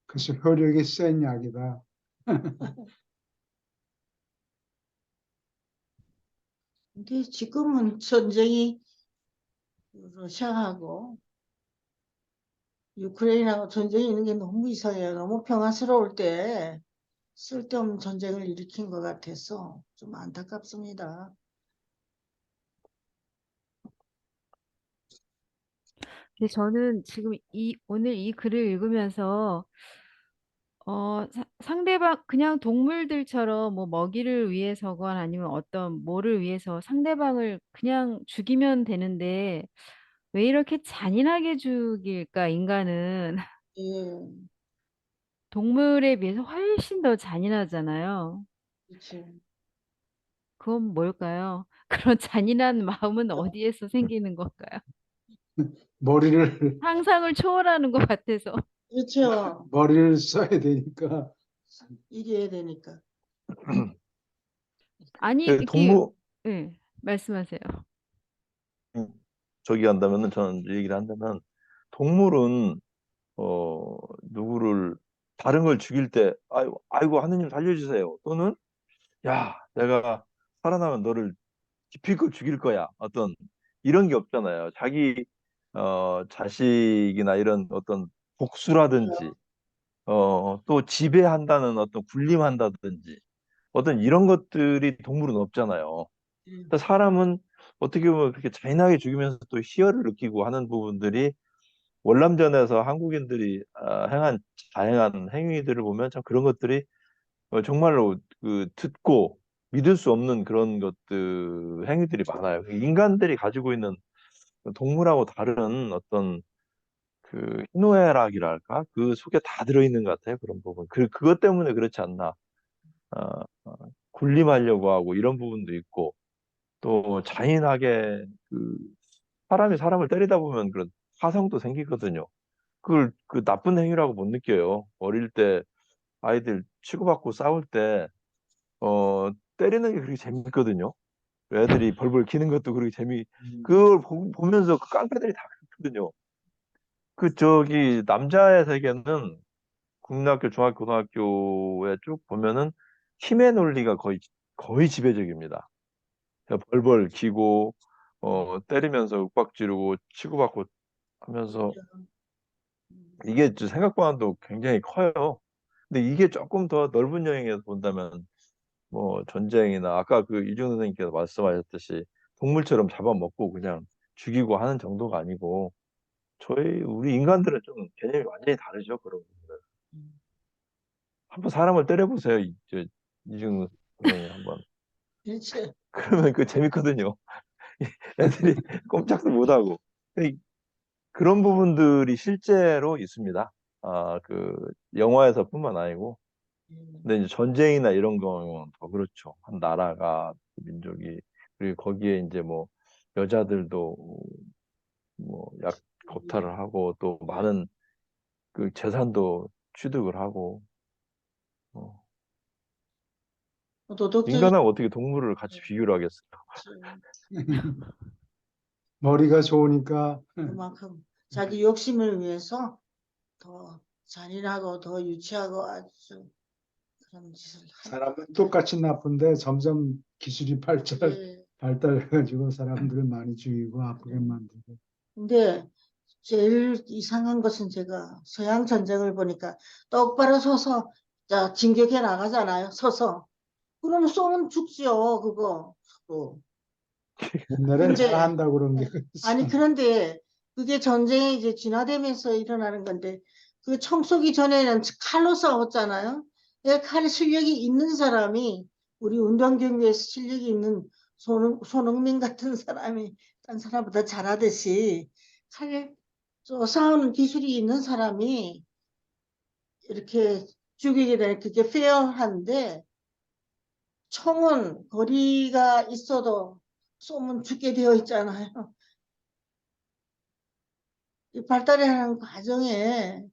그래서 효력이 센 약이다. 근데 지금은 전쟁이 러시아하고 우크라이나하고 전쟁이 있는 게 너무 이상해요. 너무 평화스러울 때 쓸데없는 전쟁을 일으킨 것 같아서 좀 안타깝습니다. 근데 저는 지금 오늘 이 글을 읽으면서 상대방 그냥 동물들처럼 뭐 먹이를 위해서건 아니면 어떤 뭐를 위해서 상대방을 그냥 죽이면 되는데 왜 이렇게 잔인하게 죽일까, 인간은. 예, 동물에 비해서 훨씬 더 잔인하잖아요. 그렇죠. 그건 뭘까요? 그런 잔인한 마음은 어디에서 생기는 걸까요? 머리를 상상을 초월하는 것 같아서. 그렇죠. 머리를 써야 되니까. 이겨야 되니까. 아니, 그 이게, 동물 예, 말씀하세요. 저기 한다면은 저는 얘기를 한다면 동물은 누구를 다른 걸 죽일 때 아이고 하느님 살려주세요 또는 야 내가 살아나면 너를 기필코 죽일 거야 어떤 이런 게 없잖아요. 자기 자식이나 이런 어떤 복수라든지 또 지배한다는 어떤 군림한다든지 어떤 이런 것들이 동물은 없잖아요. 예, 그러니까 사람은 어떻게 보면 그렇게 잔인하게 죽이면서 또 희열을 느끼고 하는 부분들이 월남전에서 한국인들이 행한 다양한 행위들을 보면 참 그런 것들이 정말로 그 듣고 믿을 수 없는 그런 것들 행위들이 많아요. 인간들이 가지고 있는 동물하고 다른 어떤 그 희노애락이랄까 그 속에 다 들어있는 것 같아요. 그런 부분. 그것 때문에 그렇지 않나. 어, 어, 군림하려고 하고 이런 부분도 있고 또 잔인하게 그 사람이 사람을 때리다 보면 그런 화성도 생기거든요. 그걸 그 나쁜 행위라고 못 느껴요. 어릴 때 아이들 치고받고 싸울 때 때리는 게 그렇게 재밌거든요. 애들이 벌벌 기는 것도 그렇게 그걸 보면서 그 깡패들이 다 그렇거든요. 그 저기 남자의 세계는 국민학교, 중학교, 고등학교에 쭉 보면은 힘의 논리가 거의 지배적입니다. 벌벌 기고 때리면서 윽박지르고 치고받고 하면서 이게 생각보다도 굉장히 커요. 근데 이게 조금 더 넓은 영역에서 본다면 뭐 전쟁이나 아까 그 이중 선생님께서 말씀하셨듯이 동물처럼 잡아먹고 그냥 죽이고 하는 정도가 아니고 우리 인간들은 좀 개념이 완전히 다르죠. 그런 부분은. 한번 사람을 때려보세요. 이중 선생님 한번. 그렇죠. 그러면 그 재밌거든요. 애들이 꼼짝도 못하고. 그런 부분들이 실제로 있습니다. 그 영화에서뿐만 아니고. 예. 근데 이제 전쟁이나 이런 거는 더 그렇죠. 한 나라가 민족이 그리고 거기에 이제 뭐 여자들도 뭐 약탈을 하고 또 많은 그 재산도 취득을 하고 어. 도덕적인 인간하고 어떻게 동물을 같이 비교를 하겠어요? 머리가 좋으니까 그만큼 자기 욕심을 위해서 더 잔인하고 더 유치하고 아주 그런 짓을 사람은 똑같이 나쁜데 점점 기술이 예. 발달해가지고 사람들을 많이 죽이고 아프게 만들고. 근데 제일 이상한 것은 제가 서양 전쟁을 보니까 똑바로 서서 자 진격해 나가잖아요. 서서. 그러면 쏘면 죽지요. 그거. 옛날엔 잘 근데 한다고 그런 게 아니 있어. 그런데 그게 전쟁이 이제 진화되면서 일어나는 건데 그 총 쏘기 전에는 칼로 싸웠잖아요. 칼 실력이 있는 사람이 우리 운동경기에서 실력이 있는 손흥민 같은 사람이 딴 사람보다 잘하듯이 칼 싸우는 기술이 있는 사람이 이렇게 죽이게 되는 그게 페어한데 총은 거리가 있어도 쏘면 죽게 되어 있잖아요. 이 발달하는 과정에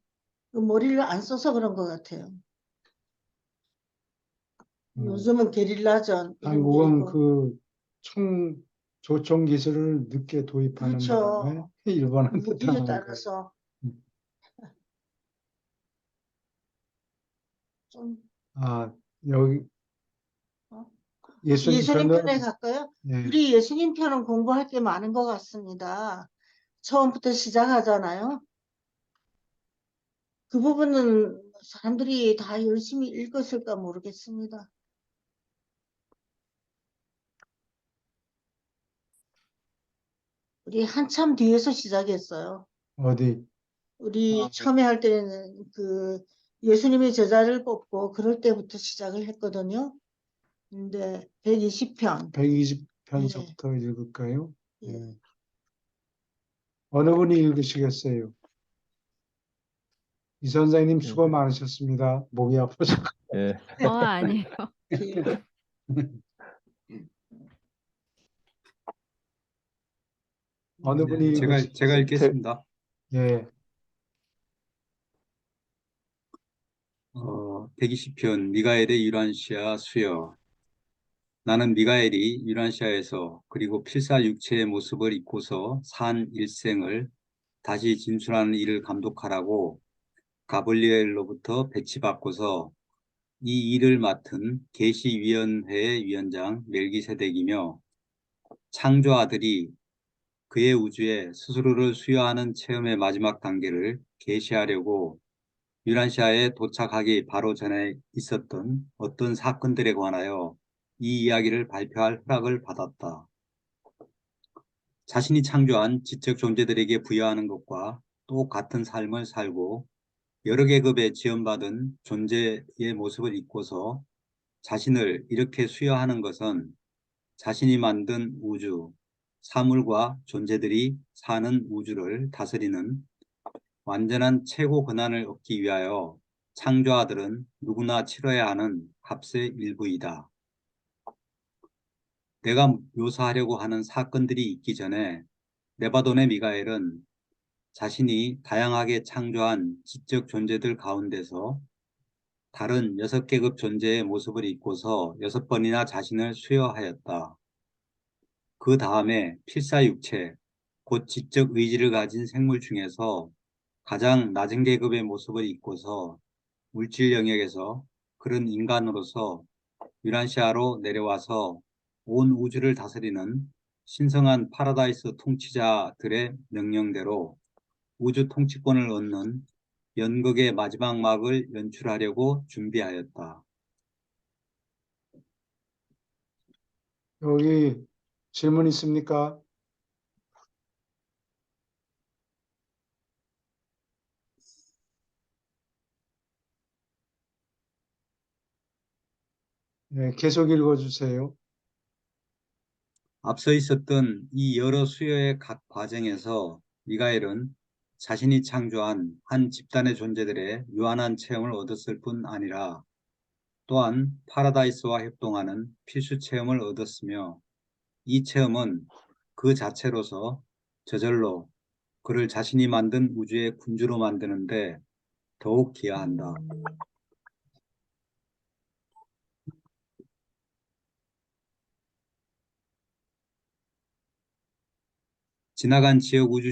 그 머리를 안 써서 그런 것 같아요. 요즘은 게릴라전 이런 게 한국은 있고. 그 조총 기술을 늦게 도입하는 바람에 그렇죠. 일본한테 무기에 당한 거예요. 따라서 음. 좀 아, 여기 어? 예수님 예수님 편은 편에 갈까요? 예, 우리 예수님 편은 공부할 게 많은 것 같습니다. 처음부터 시작하잖아요. 그 부분은 사람들이 다 열심히 읽었을까 모르겠습니다. 우리 한참 뒤에서 시작했어요. 어디 우리 아, 처음에 할 때는 그 예수님의 제자를 뽑고 그럴 때부터 시작을 했거든요. 근데 120편. 120편서부터 읽을까요? 예. 예. 어느 분이 읽으시겠어요? 이 선생님 수고 많으셨습니다. 목이 아프셔. 예. 아니에요. 예. 어느 분이 네, 제가 읽으시겠어요? 읽겠습니다. 예, 120편 미가엘의 유란시아 수여. 나는 미가엘이 유란시아에서 그리고 필사육체의 모습을 입고서 산 일생을 다시 진술하는 일을 감독하라고 가브리엘로부터 배치받고서 이 일을 맡은 계시위원회의 위원장 멜기세덱이며 창조 아들이 그의 우주에 스스로를 수여하는 체험의 마지막 단계를 계시하려고 유란시아에 도착하기 바로 전에 있었던 어떤 사건들에 관하여 이 이야기를 발표할 허락을 받았다. 자신이 창조한 지적 존재들에게 부여하는 것과 또 같은 삶을 살고 여러 계급의 지원받은 존재의 모습을 입고서 자신을 이렇게 수여하는 것은 자신이 만든 우주, 사물과 존재들이 사는 우주를 다스리는 완전한 최고 권한을 얻기 위하여 창조아들은 누구나 치러야 하는 값의 일부이다. 내가 묘사하려고 하는 사건들이 있기 전에 네바돈의 미가엘은 자신이 다양하게 창조한 지적 존재들 가운데서 다른 6계급 존재의 모습을 입고서 6번이나 자신을 수여하였다. 그 다음에 필사육체, 곧 지적 의지를 가진 생물 중에서 가장 낮은 계급의 모습을 입고서 물질 영역에서 그런 인간으로서 유란시아로 내려와서 온 우주를 다스리는 신성한 파라다이스 통치자들의 명령대로 우주 통치권을 얻는 연극의 마지막 막을 연출하려고 준비하였다. 여기 질문 있습니까? 예, 계속 읽어주세요. 앞서 있었던 이 여러 수요의 각 과정에서 미가엘은 자신이 창조한 한 집단의 존재들의 유한한 체험을 얻었을 뿐 아니라 또한 파라다이스와 협동하는 필수 체험을 얻었으며 이 체험은 그 자체로서 저절로 그를 자신이 만든 우주의 군주로 만드는데 더욱 기여한다. 지나간 지역 우주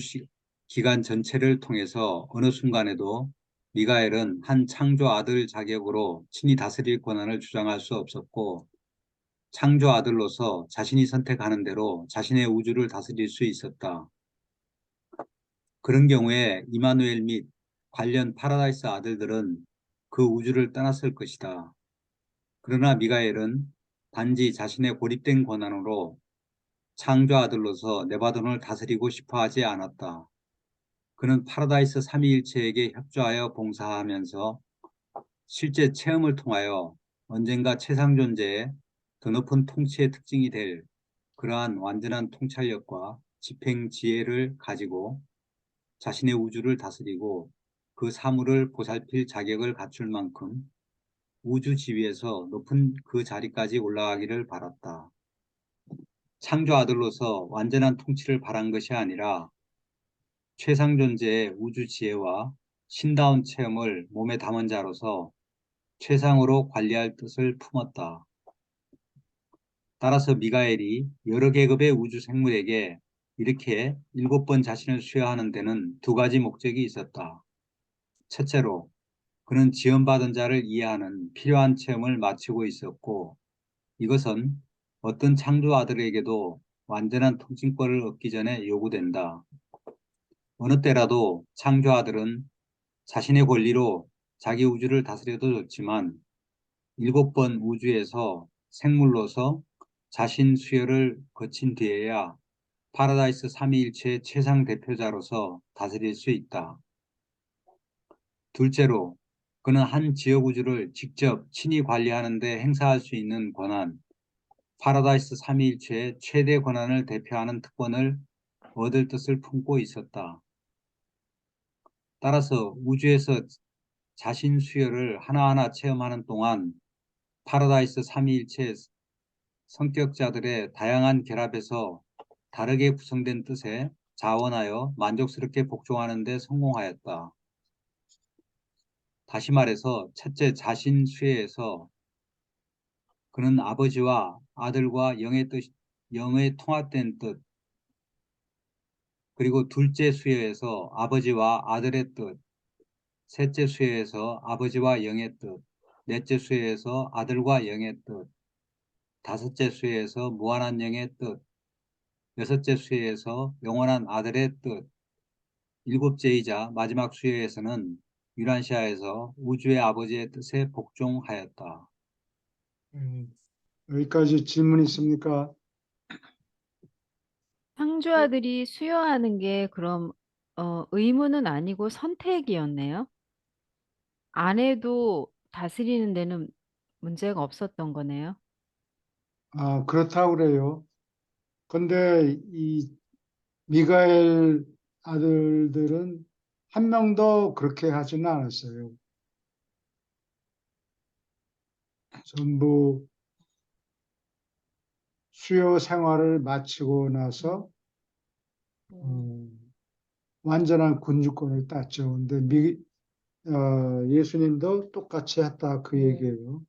기간 전체를 통해서 어느 순간에도 미가엘은 한 창조 아들 자격으로 친히 다스릴 권한을 주장할 수 없었고 창조 아들로서 자신이 선택하는 대로 자신의 우주를 다스릴 수 있었다. 그런 경우에 이마누엘 및 관련 파라다이스 아들들은 그 우주를 떠났을 것이다. 그러나 미가엘은 단지 자신의 고립된 권한으로 창조 아들로서 네바돈을 다스리고 싶어 하지 않았다. 그는 파라다이스 삼위일체에게 협조하여 봉사하면서 실제 체험을 통하여 언젠가 최상 존재의 더 높은 통치의 특징이 될 그러한 완전한 통찰력과 집행 지혜를 가지고 자신의 우주를 다스리고 그 사물을 보살필 자격을 갖출 만큼 우주 지위에서 높은 그 자리까지 올라가기를 바랐다. 창조 아들로서 완전한 통치를 바란 것이 아니라 최상 존재의 우주 지혜와 신다운 체험을 몸에 담은 자로서 최상으로 관리할 뜻을 품었다. 따라서 미가엘이 여러 계급의 우주 생물에게 이렇게 7번 자신을 수여하는 데는 두 가지 목적이 있었다. 첫째로 그는 지원받은 자를 이해하는 필요한 체험을 마치고 있었고, 이것은 어떤 창조 아들에게도 완전한 통칭권을 얻기 전에 요구된다. 어느 때라도 창조 아들은 자신의 권리로 자기 우주를 다스려도 좋지만 7번 우주에서 생물로서 자신 수혈을 거친 뒤에야 파라다이스 삼위일체의 최상 대표자로서 다스릴 수 있다. 둘째로, 그는 한 지역 우주를 직접 친히 관리하는 데 행사할 수 있는 권한, 파라다이스 삼위일체의 최대 권한을 대표하는 특권을 얻을 뜻을 품고 있었다. 따라서 우주에서 자신 수혈을 하나하나 체험하는 동안 파라다이스 삼위일체 성격자들의 다양한 결합에서 다르게 구성된 뜻에 자원하여 만족스럽게 복종하는 데 성공하였다. 다시 말해서 첫째 자신 수혜에서 그는 아버지와 아들과 영의 통합된 뜻, 그리고 둘째 수혜에서 아버지와 아들의 뜻, 셋째 수혜에서 아버지와 영의 뜻, 넷째 수혜에서 아들과 영의 뜻, 다섯째 수혜에서 무한한 영의 뜻, 여섯째 수혜에서 영원한 아들의 뜻, 일곱째이자 마지막 수혜에서는 유란시아에서 우주의 아버지의 뜻에 복종하였다. 여기까지 질문 있습니까? 창조아들이 수여하는 게 그럼 의무는 아니고 선택이었네요. 안 해도 다스리는 데는 문제가 없었던 거네요. 아, 그렇다고 그래요. 근데 이 미가엘 아들들은 한 명도 그렇게 하지는 않았어요. 전부 수요 생활을 마치고 나서 완전한 군주권을 땄죠. 근데 예수님도 똑같이 했다 그 네. 얘기예요.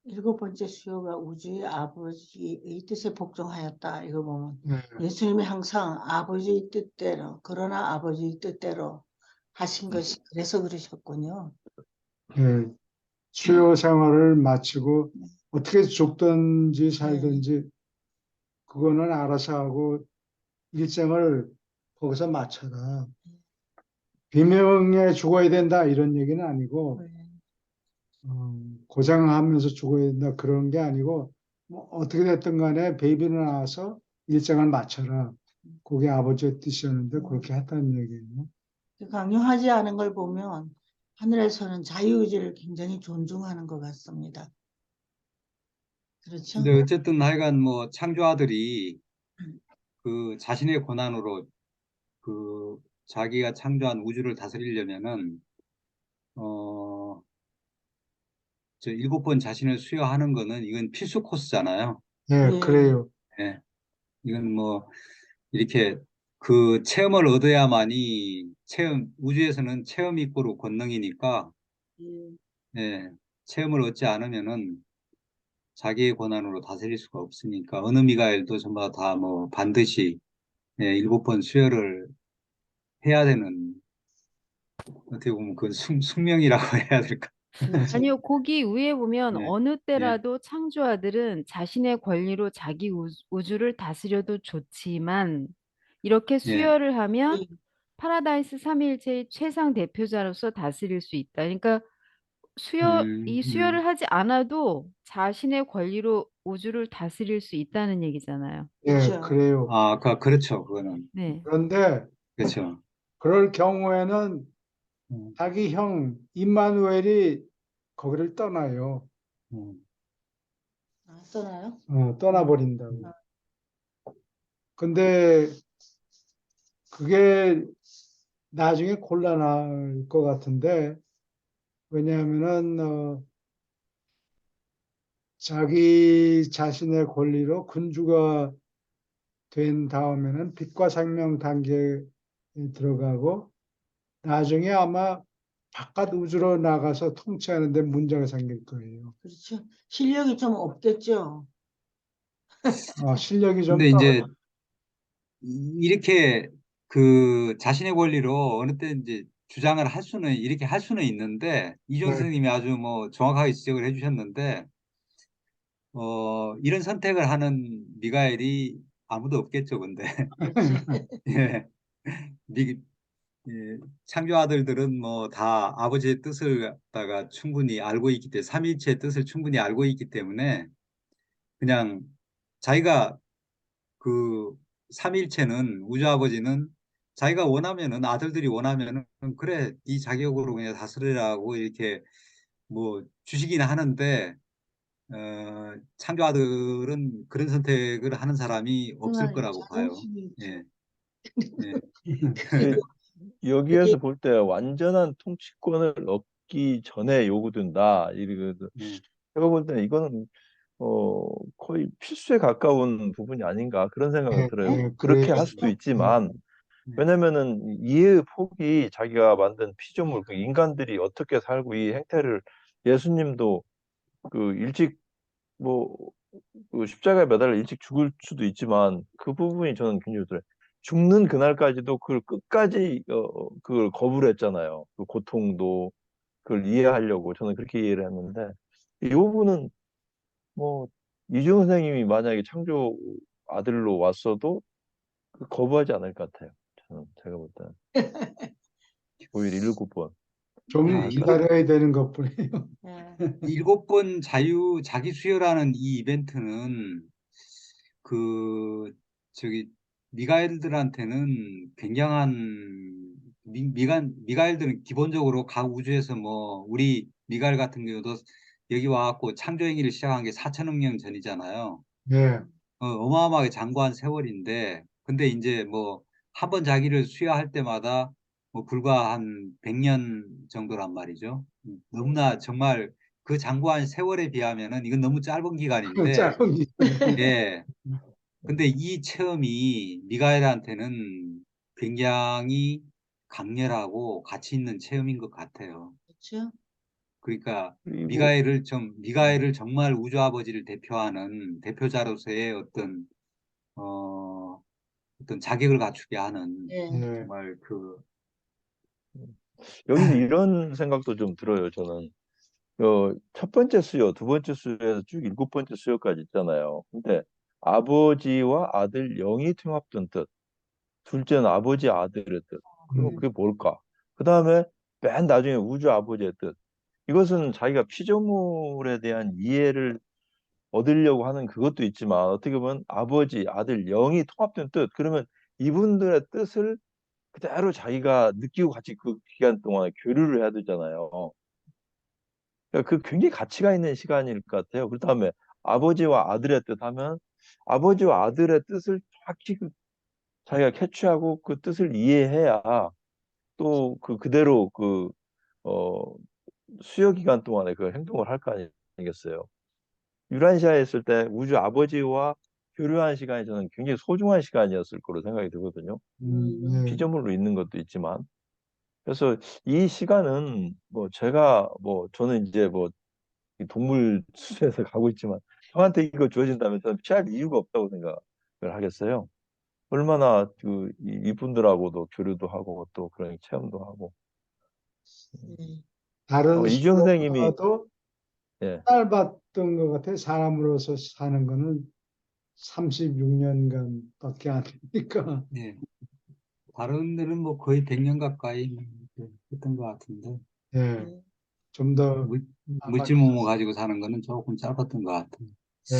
7번째 수요가 우주의 아버지의 뜻에 복종하였다. 이거 보면 네. 예수님이 항상 아버지의 뜻대로, 그러나 아버지의 뜻대로 하신 것이 그래서 그러셨군요. 예, 수요 생활을 마치고 어떻게 죽든지 살든지 그거는 알아서 하고 일생을 거기서 마쳐라. 비명에 죽어야 된다 이런 얘기는 아니고 고생하면서 죽어야 된다 그런 게 아니고 뭐 어떻게 됐든 간에 베이비를 낳아서 일생을 마쳐라. 그게 아버지의 뜻이었는데 그렇게 했다는 얘기예요. 강요하지 않은 걸 보면 하늘에서는 자유의지를 굉장히 존중하는 것 같습니다. 그렇죠? 근데 어쨌든 하여간 뭐 창조아들이 그 자신의 권한으로 그 자기가 창조한 우주를 다스리려면은 저 7번 자신을 수여하는 거는 이건 필수 코스잖아요. 예, 예. 그래요. 예. 이건 뭐 이렇게 그 체험을 얻어야만이 우주에서는 체험 이꼬르 권능이니까 예. 예. 체험을 얻지 않으면은 자기의 권한으로 다스릴 수가 없으니까 어느 미가엘도 전부 다 뭐 반드시 7번 수혈을 해야 되는 어떻게 보면 그건 숙명이라고 해야 될까? 그렇죠. 아니요, 거기 위에 보면 네, 어느 네, 때라도 창조아들은 자신의 권리로 자기 우주를 다스려도 좋지만 이렇게 네, 수여를 하면 예. 파라다이스 삼위일체의 최상 대표자로서 다스릴 수 있다. 그러니까 이 음. 수여를 하지 않아도 자신의 권리로 우주를 다스릴 수 있다는 얘기잖아요. 예, 그렇죠. 그래요. 그렇죠. 그거는. 네. 그런데 그렇죠. 그럴 경우에는 음, 자기 형 임마누엘이 거기를 떠나요. 음, 떠나요? 떠나버린다고. 근데 그게 나중에 곤란할 것 같은데, 왜냐하면은, 자기 자신의 권리로 군주가 된 다음에는 빛과 생명 단계에 들어가고, 나중에 아마 바깥 우주로 나가서 통치하는데 문제가 생길 거예요. 그렇죠. 실력이 좀 없겠죠. 실력이 좀 근데 이제 떨어져. 이렇게 그 자신의 권리로 어느 때 이제 주장을 할 수는 이렇게 할 수는 있는데 이종 네. 선생님이 아주 뭐 정확하게 지적을 해주셨는데 이런 선택을 하는 미가엘이 아무도 없겠죠. 근데 그렇지. 예, 미, 예, 창조 아들들은 뭐 다 아버지의 뜻을 갖다가 충분히 알고 있기 때문에 삼위일체의 뜻을 충분히 알고 있기 때문에 그냥 자기가 그 삼위일체는 우주 아버지는 자기가 원하면은 아들들이 원하면은 그래 네 자격으로 그냥 다스리라고 이렇게 뭐 주시긴 하는데 창조 아들은 그런 선택을 하는 사람이 없을 정말 거라고 봐요. 자존심이 예, 예, 그 되게 여기에서 볼 때 완전한 통치권을 얻기 전에 요구된다. 이러거든. 예, 제가 볼 때는 이거는 거의 필수에 가까운 부분이 아닌가 그런 생각은 들어요. 그래요. 그렇게 할 수도 네. 있지만 예. 왜냐면은 이해의 폭이 자기가 만든 피조물, 그 인간들이 어떻게 살고 이 행태를 예수님도 그 일찍 뭐 그 십자가에 매달려 일찍 죽을 수도 있지만 그 부분이 저는 굉장히 들어요. 죽는 그날까지도 그걸 끝까지 그걸 거부를 했잖아요. 그 고통도 그걸 이해하려고 저는 그렇게 이해를 했는데 이 부분은 뭐 이중 선생님이 만약에 창조 아들로 왔어도 그 거부하지 않을 것 같아요. 저는 제가 볼 때는 오히려 7번 다 좀 예, 할 것 같아요. 기다려야 되는 것뿐이에요. 예, 7번 자기 수여라는 이 이벤트는 그 저기 미가엘들한테는 굉장한 미가엘들은 기본적으로 각 우주에서 뭐 우리 미가엘 같은 경우도 여기 와갖고 창조 행위를 시작한 게 4천억 년 전이잖아요. 네. 어마어마하게 장구한 세월인데 근데 이제 뭐 한 번 자기를 수여할 때마다 뭐 불과 한 100년 정도란 말이죠. 너무나 정말 그 장구한 세월에 비하면은 이건 너무 짧은 기간인데 짧은 기간에. 예. 근데 이 체험이 미가엘한테는 굉장히 강렬하고 가치 있는 체험인 것 같아요. 그렇죠. 그러니까 그리고 미가엘을 정말 우주 아버지를 대표하는 대표자로서의 어, 어떤 자격을 갖추게 하는 예, 네. 정말 그 여기서 이런 생각도 좀 들어요. 저는 첫 번째 수요, 두 번째 수요에서 쭉 7번째 수요까지 있잖아요. 근데 아버지와 아들 영이 통합된 뜻, 둘째는 아버지 아들의 뜻. 그럼 음, 그게 뭘까? 그 다음에 맨 나중에 우주 아버지의 뜻. 이것은 자기가 피조물에 대한 이해를 얻으려고 하는 그것도 있지만 어떻게 보면 아버지, 아들, 영이 통합된 뜻. 그러면 이분들의 뜻을 그대로 자기가 느끼고 같이 그 기간 동안에 교류를 해야 되잖아요. 그러니까 그 굉장히 가치가 있는 시간일 것 같아요. 그다음에 아버지와 아들의 뜻 하면 아버지와 아들의 뜻을 정확히 자기가 캐치하고 그 뜻을 이해해야 또 그대로 어, 수요 기간 동안에 그 행동을 할 거 아니겠어요. 유란시아에 있을 때 우주 아버지와 교류한 시간이 저는 굉장히 소중한 시간이었을 거로 생각이 들거든요. 네. 피조물로 있는 것도 있지만. 그래서 이 시간은 뭐 제가 뭐 저는 이제 뭐 이 동물 수에서 가고 있지만 형한테 이거 주어진다면 저는 피할 이유가 없다고 생각을 하겠어요. 얼마나 이분들하고도 교류도 하고 또 그런 체험도 하고. 예. 다른 이주영 선생님이 수로도 예, 짧았던 것 같아요. 사람으로서 사는 거는 36년간밖에 안 되니까. 예. 다른 데는 뭐 거의 100년 가까이 했던 것 같은데 예, 예. 좀 더 안 물질 몸을 바뀌었어요. 가지고 사는 거는 조금 짧았던 것 같아요. 예,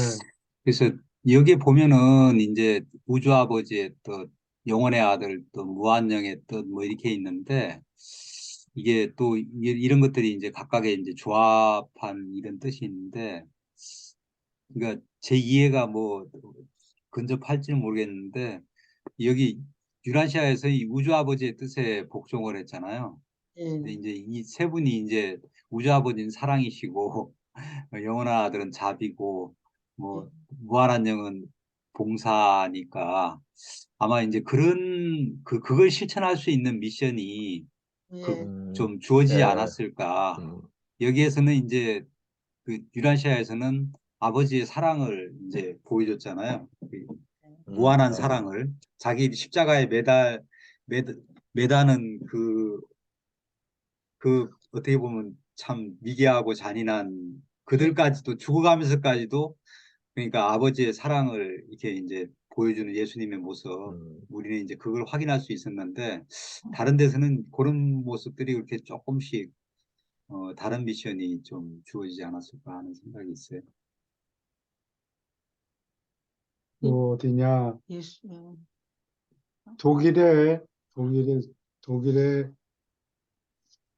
그래서 여기에 보면은 이제 우주 아버지의 뜻, 영원의 아들 뜻, 무한영의 뜻 뭐 이렇게 있는데 이게 또 이런 것들이 이제 각각의 이제 조합한 이런 뜻이 있는데 그러니까 제 이해가 뭐 근접할지는 모르겠는데 여기 유라시아에서 이 우주 아버지의 뜻에 복종을 했잖아요. 근데 예. 이제 이 세 분이 이제 우주 아버지는 사랑이시고 영원한 아들은 자비고 예. 뭐 무한한 영은 봉사니까 아마 이제 그런 그걸 실천할 수 있는 미션이 예. 좀 주어지지 예. 않았을까. 여기에서는 이제 그 유라시아에서는 아버지의 사랑을 이제 보여줬잖아요. 그 무한한 사랑을 자기 십자가에 매다는 그 어떻게 보면 참 미개하고 잔인한 그들까지도 죽어가면서까지도 그러니까 아버지의 사랑을 이렇게 이제 보여주는 예수님의 모습 우리는 이제 그걸 확인할 수 있었는데 다른 데서는 그런 모습들이 그렇게 조금씩 다른 미션이 좀 주어지지 않았을까 하는 생각이 있어요. 또 어디냐, 예수. 독일에, 독일에, 독일에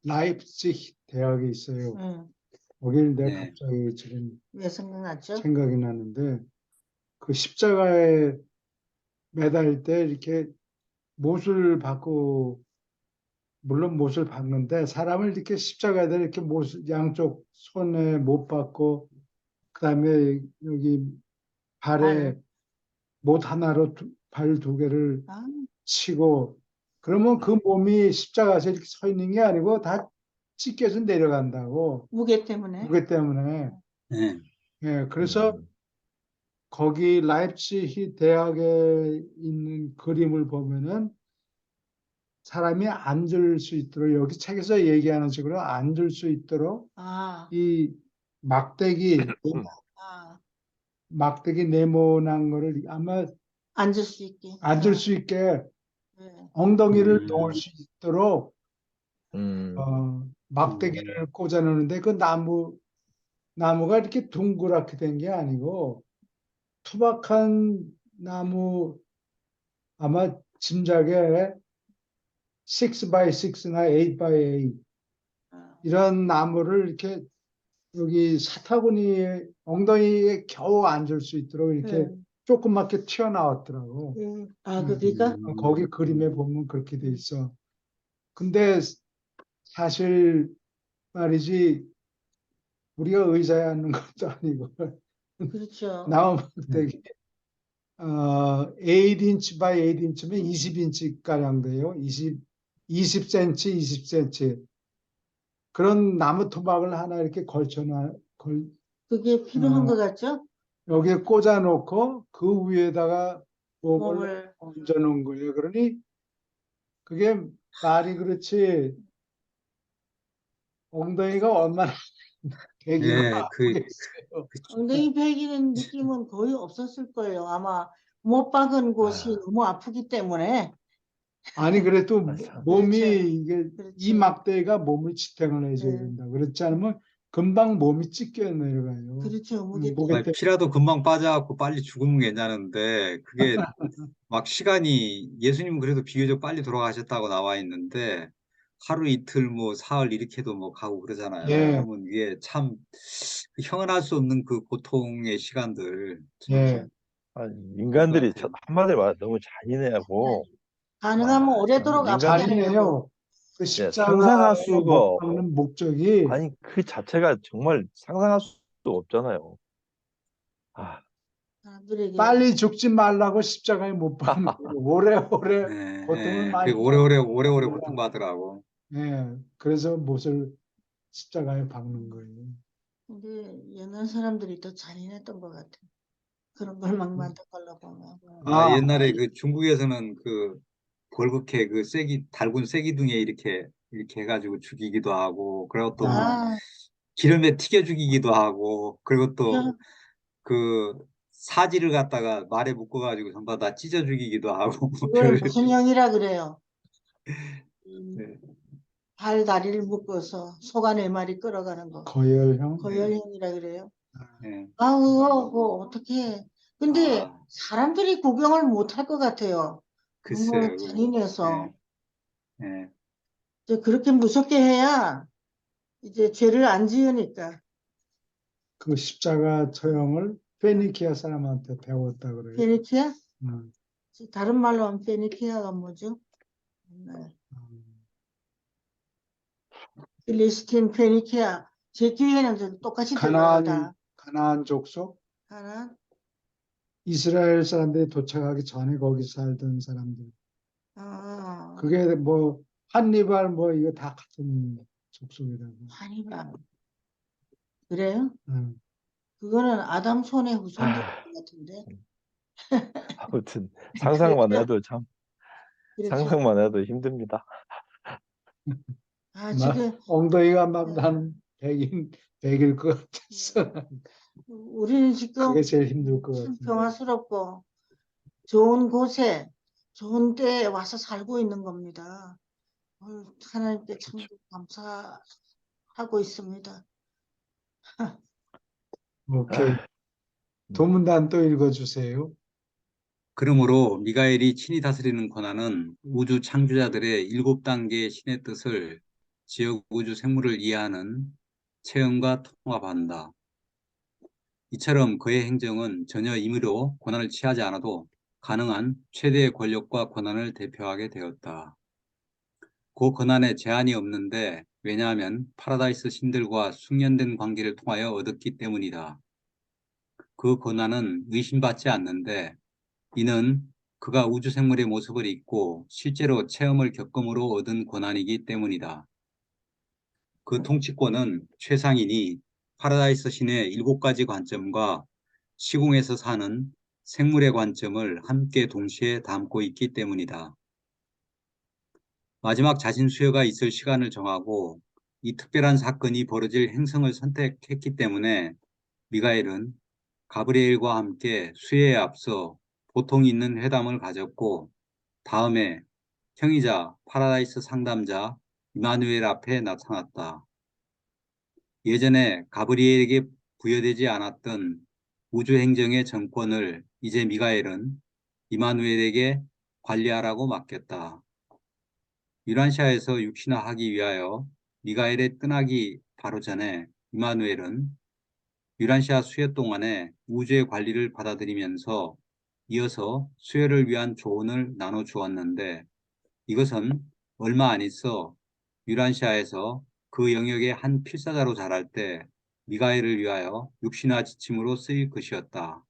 라이프치히 대학이 있어요. 거길 내가 네. 갑자기 지금 왜 생각났죠? 생각이 나는데, 그 십자가에 매달 때 이렇게 못을 받고, 물론 못을 받는데, 사람을 이렇게 십자가에다 이렇게 못, 양쪽 손에 못 받고, 그 다음에 여기 발에 발. 못 하나로 발 두 개를 아, 치고, 그러면 그 몸이 십자가에서 이렇게 서 있는 게 아니고 다 찢겨서 내려간다고. 무게 때문에. 무게 때문에. 네. 예, 그래서 거기 라입치히 대학에 있는 그림을 보면은 사람이 앉을 수 있도록, 여기 책에서 얘기하는 식으로 앉을 수 있도록 아, 이 막대기, 아, 막대기 네모난 거를 아마 앉을 수 있게. 앉을 수 있게 네. 엉덩이를 놓을 수 있도록 음. 막대기를 꽂아 놓는데 그 나무가 이렇게 둥그랗게 된 게 아니고 투박한 나무, 아마 짐작에 6x6나 8x8 아, 이런 나무를 이렇게 여기 사타구니 엉덩이에 겨우 앉을 수 있도록 이렇게 네. 조그맣게 튀어나왔더라고. 아, 그러니까 거기 그림에 보면 그렇게 돼 있어. 근데 사실 말이지 우리가 의자에 앉는 것도 아니고 그렇죠. 나무막대기 8인치 by 8인치면 20인치 가량 돼요. 20cm, 20cm. 그런 나무 토막을 하나 이렇게 그게 필요한 것 같죠? 여기에 꽂아 놓고 그 위에다가 몸을 몸을. 얹어 놓은 거예요. 그러니 그게 말이 그렇지 엉덩이가 얼마나 되기가 네, 아프겠어요. 엉덩이 베기는 느낌은 거의 없었을 거예요. 아마 못 박은 곳이 너무 아프기 때문에. 아니 그래도 몸이 그렇죠. 이게 이 그렇지. 막대기가 몸을 지탱을 해줘야 네. 된다. 그렇지 않으면 금방 몸이 찢겨 내려가요. 그렇죠. 무게 무게 때문에. 아니, 피라도 금방 빠져갖고 빨리 죽으면 괜찮은데 그게 막 시간이 예수님은 그래도 비교적 빨리 돌아가셨다고 나와 있는데 하루 이틀 뭐 사흘 이렇게도 뭐 가고 그러잖아요. 예, 그러면 이게 참 형언할 수 없는 그 고통의 시간들 예. 아니, 것 인간들이 같아요. 한마디로 말해 너무 잔인해하고 가능하면 와, 오래도록 참 아프게 인간들이 하려고. 잔인해요. 그 예, 상상할 십자가에 수가 못 박는 목적이 아니 그 자체가 정말 상상할 수도 없잖아요. 아, 사람들에게. 빨리 죽지 말라고 십자가에 못 박는 거예요. 오래오래 예, 고통을 예. 많이 그 오래오래 받는 오래오래 거예요. 고통받으라고. 예, 그래서 못을 십자가에 박는 거예요. 근데 옛날 사람들이 더 잔인했던 것 같아. 그런 걸 막 만든 걸로 보면. 아, 아, 옛날에 그 중국에서는 그 벌겋게 그 달군 쇠기둥에 이렇게 해가지고 죽이기도 하고, 그리고 또 뭐 아, 기름에 튀겨 죽이기도 하고, 그리고 또 그, 그 사지를 갖다가 말에 묶어가지고 전부 다 찢어 죽이기도 하고, 뭐 그걸 별, 무슨 형이라 그래요? 네. 발 다리를 묶어서 소가 4마리 끌어가는 거. 거열형. 거열형이라 그래요. 네. 아우, 그거 어떻게. 근데 아, 사람들이 구경을 못 할 것 같아요. 너무 글쎄요. 잔인해서. 네. 네. 이제 그렇게 무섭게 해야 이제 죄를 안 지으니까. 그 십자가 처형을 페니키아 사람한테 배웠다 그래요. 페니키아? 음, 다른 말로 하면 페니키아가 뭐죠? 네. 필리스틴, 페니키아. 제 기회에는 똑같이 들려요, 다. 가나안 족속 하나, 이스라엘 사람들이 도착하기 전에 거기 살던 사람들. 아, 그게 뭐 한니발 뭐 이거 다 같은 족속이라고. 하니발. 그래요? 응. 그거는 아담 손의 후손들 아, 같은데. 아무튼 상상만 그렇죠? 해도 참 그렇죠? 상상만 해도 힘듭니다. 아, 막 지금 엉덩이가 막 네. 나는 백일 것 같았어. 우리는 그게 지금 제일 힘들 것 참 같은데. 평화스럽고 좋은 곳에 좋은 때에 와서 살고 있는 겁니다. 하나님께 참 그렇죠. 감사하고 있습니다. 오케이. 아, 도문단 또 읽어주세요. 그러므로 미가엘이 친히 다스리는 권한은 우주 창조자들의 7단계의 신의 뜻을 지역 우주 생물을 이해하는 체험과 통합한다. 이처럼 그의 행정은 전혀 임의로 권한을 취하지 않아도 가능한 최대의 권력과 권한을 대표하게 되었다. 그 권한에 제한이 없는데 왜냐하면 파라다이스 신들과 숙련된 관계를 통하여 얻었기 때문이다. 그 권한은 의심받지 않는데 이는 그가 우주 생물의 모습을 잊고 실제로 체험을 겪음으로 얻은 권한이기 때문이다. 그 통치권은 최상인이 파라다이스 신의 7가지 관점과 시공에서 사는 생물의 관점을 함께 동시에 담고 있기 때문이다. 마지막 자신 수여가 있을 시간을 정하고 이 특별한 사건이 벌어질 행성을 선택했기 때문에 미가엘은 가브리엘과 함께 수여에 앞서 보통 있는 회담을 가졌고 다음에 형이자 파라다이스 상담자 이마누엘 앞에 나타났다. 예전에 가브리엘에게 부여되지 않았던 우주행정의 정권을 이제 미가엘은 이마누엘에게 관리하라고 맡겼다. 유란시아에서 육신화하기 위하여 미가엘의 떠나기 바로 전에 이마누엘은 유란시아 수여 동안에 우주의 관리를 받아들이면서 이어서 수여를 위한 조언을 나눠주었는데 이것은 얼마 안 있어 유란시아에서 그 영역의 한 필사자로 자랄 때 미가엘을 위하여 육신화 지침으로 쓰일 것이었다.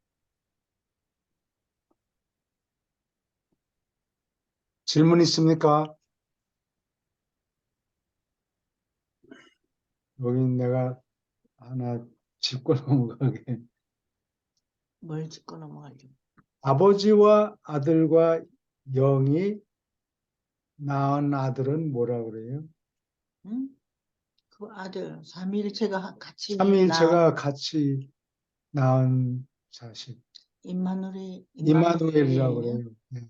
질문 있습니까? 여기 내가 하나 짚고 넘어가게. 뭘 짚고 넘어가려고. 아버지와 아들과 영이 낳은 아들은 뭐라 그래요? 응? 그 아들 삼위일체가 같이 낳은 삼위일체가 같이 낳은 자식. 임마누엘이라고 임마누엘이에요. 그래요. 네.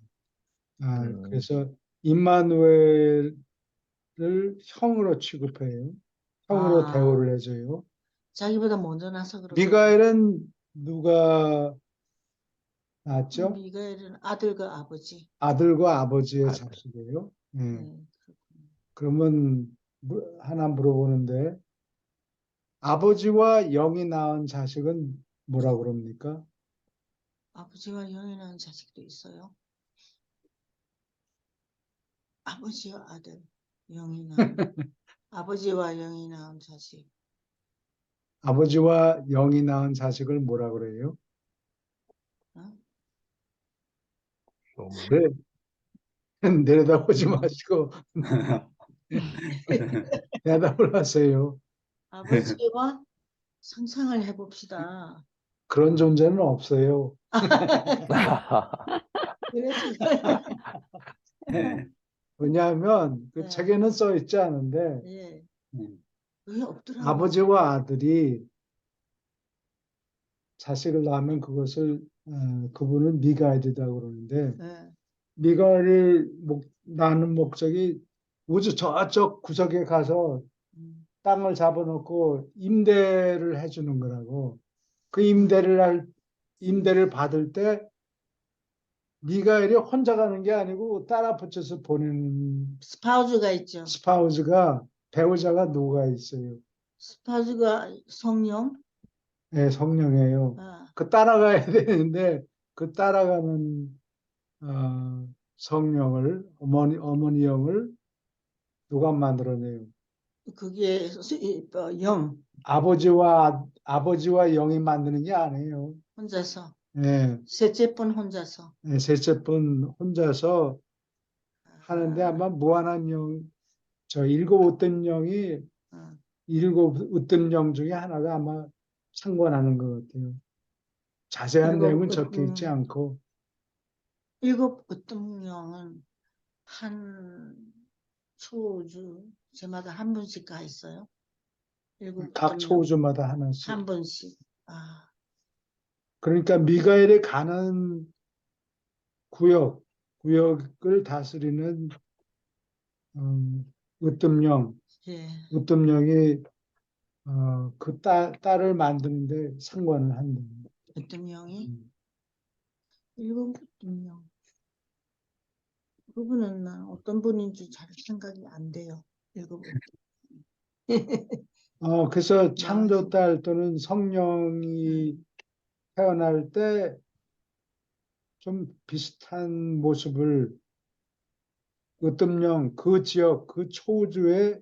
아, 음, 그래서 임마누엘을 형으로 취급해요. 형으로 아, 대우를 해줘요. 자기보다 먼저 나서 그렇구나. 미가엘은 누가 낳았죠? 미가엘은 아들과 아버지. 아들과 아버지의 아, 자식이에요. 네, 예. 그렇구나. 그러면 하나 물어보는데 아버지와 영이 낳은 자식은 뭐라 그럽니까? 아버지와 영이 낳은 자식도 있어요. 아버지와 아들, 영이 낳은 아버지와 영이 낳은 자식. 아버지와 영이 낳은 자식을 뭐라 그래요? 어? 좀, 네, 내려다보지 마시고 대답을 하세요. 아버지와 상상을 해봅시다. 그런 존재는 없어요. 그래서 네. 왜냐하면 그 네, 책에는 써 있지 않은데 예, 음. 왜 없더라고요. 아버지와 아들이 자식을 낳으면 그것을 그분을 미가엘이라고 그러는데 예, 미가엘을 낳는 목적이 우주 저쪽 구석에 가서 음, 땅을 잡아놓고 임대를 해주는 거라고. 그 그, 임대를 받을 때 미가엘이 혼자 가는 게 아니고 따라 붙여서 보내는 스파우즈가 있죠. 스파우즈가 배우자가 누가 있어요. 스파우즈가 성령. 네, 성령이에요. 아, 그 따라가야 되는데 그 따라가는 성령을 어머니 영을 누가 만들어내요? 그게 영 아버지와 영이 만드는 게 아니에요. 혼자서 네, 셋째분 혼자서. 네, 셋째 분 혼자서 하는데 아, 아마 무한한 영 저 일곱 으뜸령이 어, 일곱 으뜸령 중에 하나가 아마 상관하는 것 같아요. 자세한 일곱 내용은 적혀 있지 으뜸, 않고 일곱 으뜸령은 한 초주 제마다 한 분씩 가 있어요. 일곱 각 으뜸령 초우주마다 하나씩. 한 분씩. 아, 그러니까 미가엘이 가는 구역을 다스리는 으뜸령, 예. 으뜸령이 그 딸을 만드는데 상관을 한다. 으뜸령이 음. 일곱 으뜸령. 그분은 난 어떤 분인지 잘 생각이 안 돼요. 일곱 으뜸. 그래서 나 창조딸 또는 성령이 태어날 때 좀 비슷한 모습을 으뜸령 그 지역 그 초우주의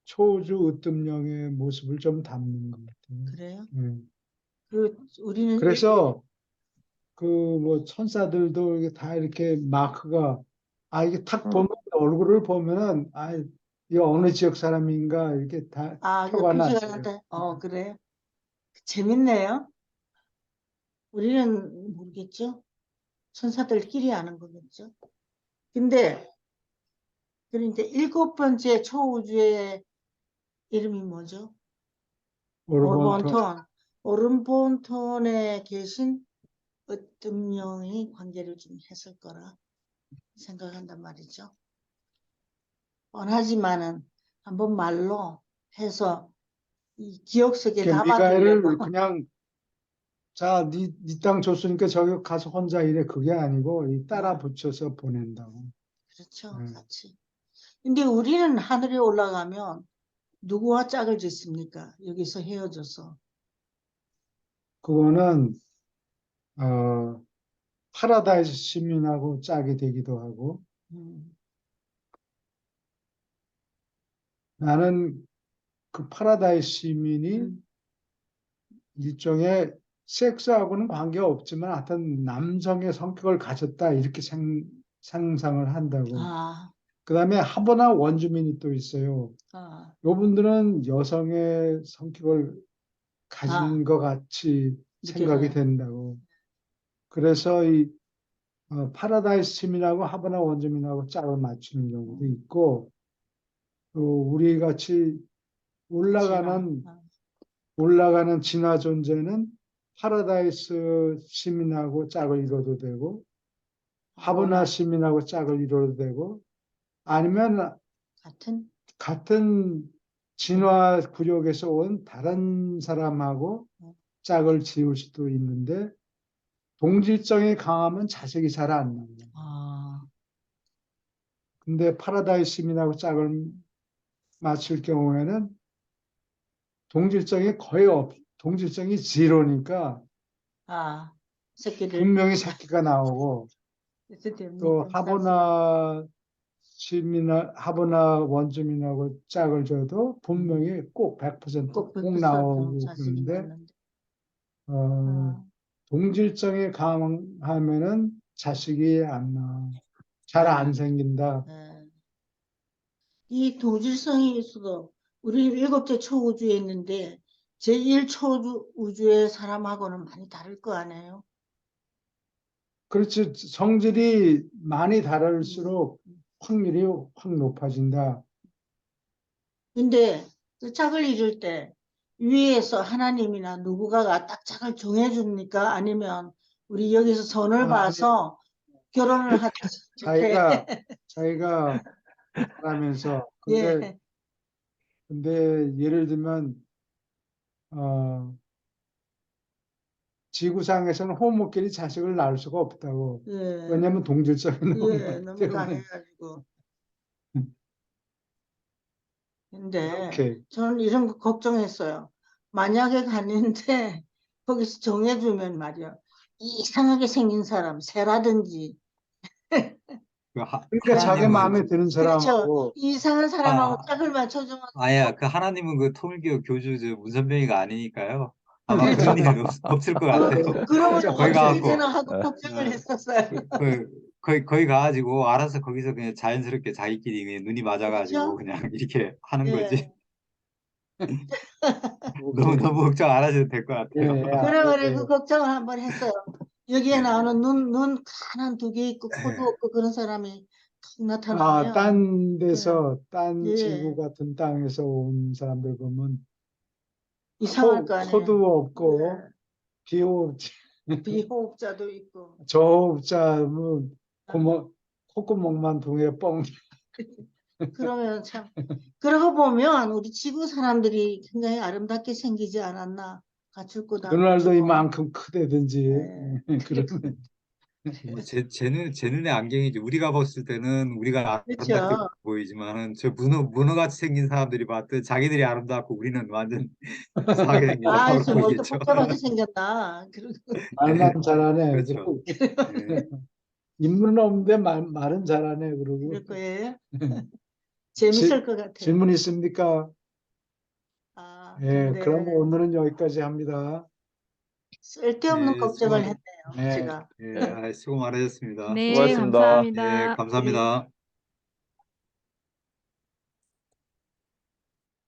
초우주 으뜸령의 모습을 좀 담는 것 같아요. 그래요? 음. 그 우리는 그래서 그 뭐 천사들도 이게 다 이렇게 마크가 이게 탁 보면 얼굴을 보면은 이 어느 지역 사람인가 이렇게 다 그 표가 표시가 났어요. 나한테 그래요? 재밌네요. 우리는 모르겠죠. 천사들끼리 아는 거겠죠. 근데 그런데 일곱 번째 초우주의 이름이 뭐죠? 오르본토 오른본톤. 오른본톤에 계신 으뜸령이 관계를 좀 했을 거라 생각한단 말이죠. 뻔하지만은 한번 말로 해서 이 기억 속에 미가엘을 담아두려고. 그냥 자, 네 땅 줬으니까 저기 가서 혼자 일해 그게 아니고 이 따라 붙여서 보낸다고. 그렇죠, 네. 같이. 근데 우리는 하늘에 올라가면 누구와 짝을 짓습니까? 여기서 헤어져서. 그거는 파라다이스 시민하고 짝이 되기도 하고 음, 나는 그 파라다이스 시민이 음. 일종의 섹스하고는 관계가 없지만 하여튼 남성의 성격을 가졌다 이렇게 상상을 한다고. 아, 그 다음에 하버나 원주민이 또 있어요. 아, 요분들은 여성의 성격을 가진 것 같이 생각이 느껴져요. 된다고. 그래서 이 파라다이스 시민하고 하버나 원주민하고 짝을 맞추는 경우도 있고 또 우리 같이 올라가는 진화. 올라가는 진화 존재는 파라다이스 시민하고 짝을 이뤄도 되고 하버나 시민하고 짝을 이뤄도 되고 아니면 같은 진화 구역에서 온 다른 사람하고 짝을 지을 수도 있는데 동질성이 강하면 자식이 잘 안 나와요. 아, 근데 파라다이스 시민하고 짝을 맞출 경우에는 동질성이 제로니까 새끼들. 분명히 새끼가 나오고 또 하버나 원주민하고 짝을 줘도 분명히 꼭 100% 꼭 꼭 100% 나오고 자식이 그러는데 낳는데. 동질성이 강하면은 자식이 안 나와. 잘 안 생긴다. 네. 이 동질성이 있어도 우리 일곱째 초우주에 있는데 제1 초우주의 사람하고는 많이 다를 거 아니에요? 그렇지. 성질이 많이 다를수록 확률이 확 높아진다. 근데 그 짝을 이룰 때 위에서 하나님이나 누구가가 딱 짝을 정해줍니까? 아니면 우리 여기서 선을 봐서 결혼을 하듯이 이렇게. 자기가 하면서 예, 근데 예를 들면 지구상에서는 호모끼리 자식을 낳을 수가 없다고. 예, 왜냐하면 동질성이 너무 많기 너무 때문에. 강해가지고. 근데 이렇게 저는 이런 거 걱정했어요. 만약에 갔는데 거기서 정해주면 말이야. 이상하게 생긴 사람, 새라든지. 그러니까 자기 마음에 드는 그렇죠. 사람하고 이상한 사람하고 아, 짝을 맞춰주면. 그 하나님은 그 통일교 교주 문선병이가 아니니까요. 아마 그렇죠. 그런 일은 없을 것 같아요. 그러면 그렇죠. 거기 어떻게 가갖고 되나 하고 걱정을 어, 했었어요. 거기 가가지고 알아서 거기서 그냥 자연스럽게 자기끼리 그냥 눈이 맞아가지고 그렇죠? 그냥 이렇게 하는 거지. 예. 너무 걱정 안 하셔도 될 것 예, 같아요. 그래가지고 걱정을 한번 했어요. 여기에 네. 나오는 눈 가난 두 개 있고 코도 없고 그런 사람이 탁 나타나면 딴 데서, 딴 예. 지구 같은 땅에서 온 사람들 보면 이상할 거 아니에요. 코도 없고, 예. 비호흡자, 비호흡자도 있고. 저호흡자는 콧구멍만 통해 뻥. 그러면 참 그러고 보면 우리 지구 사람들이 굉장히 아름답게 생기지 않았나. 갖출 도 눈알도 이만큼 크대든지. 네. 그러면. 뭐 제 눈의 안경이지. 우리가 봤을 때는 우리가 아름답게 그렇죠. 보이지만은 저 문어같이 생긴 사람들이 봤을 때 자기들이 아름답고 우리는 완전 이상하게 생긴 아, 사람으로 저 뭐 또 보이겠죠. 복잡하게 생겼나. 그리고 말만 잘하네. 그렇죠. 예. 인물은 없는데 말은 잘하네. 그러고. 그럴 거예요. 재밌을 것 같아요. 질문 있습니까? 아, 예, 네. 그럼 오늘은 여기까지 합니다. 쓸데없는 네, 걱정을 수고, 했네요. 네. 제가. 예, 수고 많으셨습니다. 네, 수고하셨습니다. 감사합니다. 예, 감사합니다.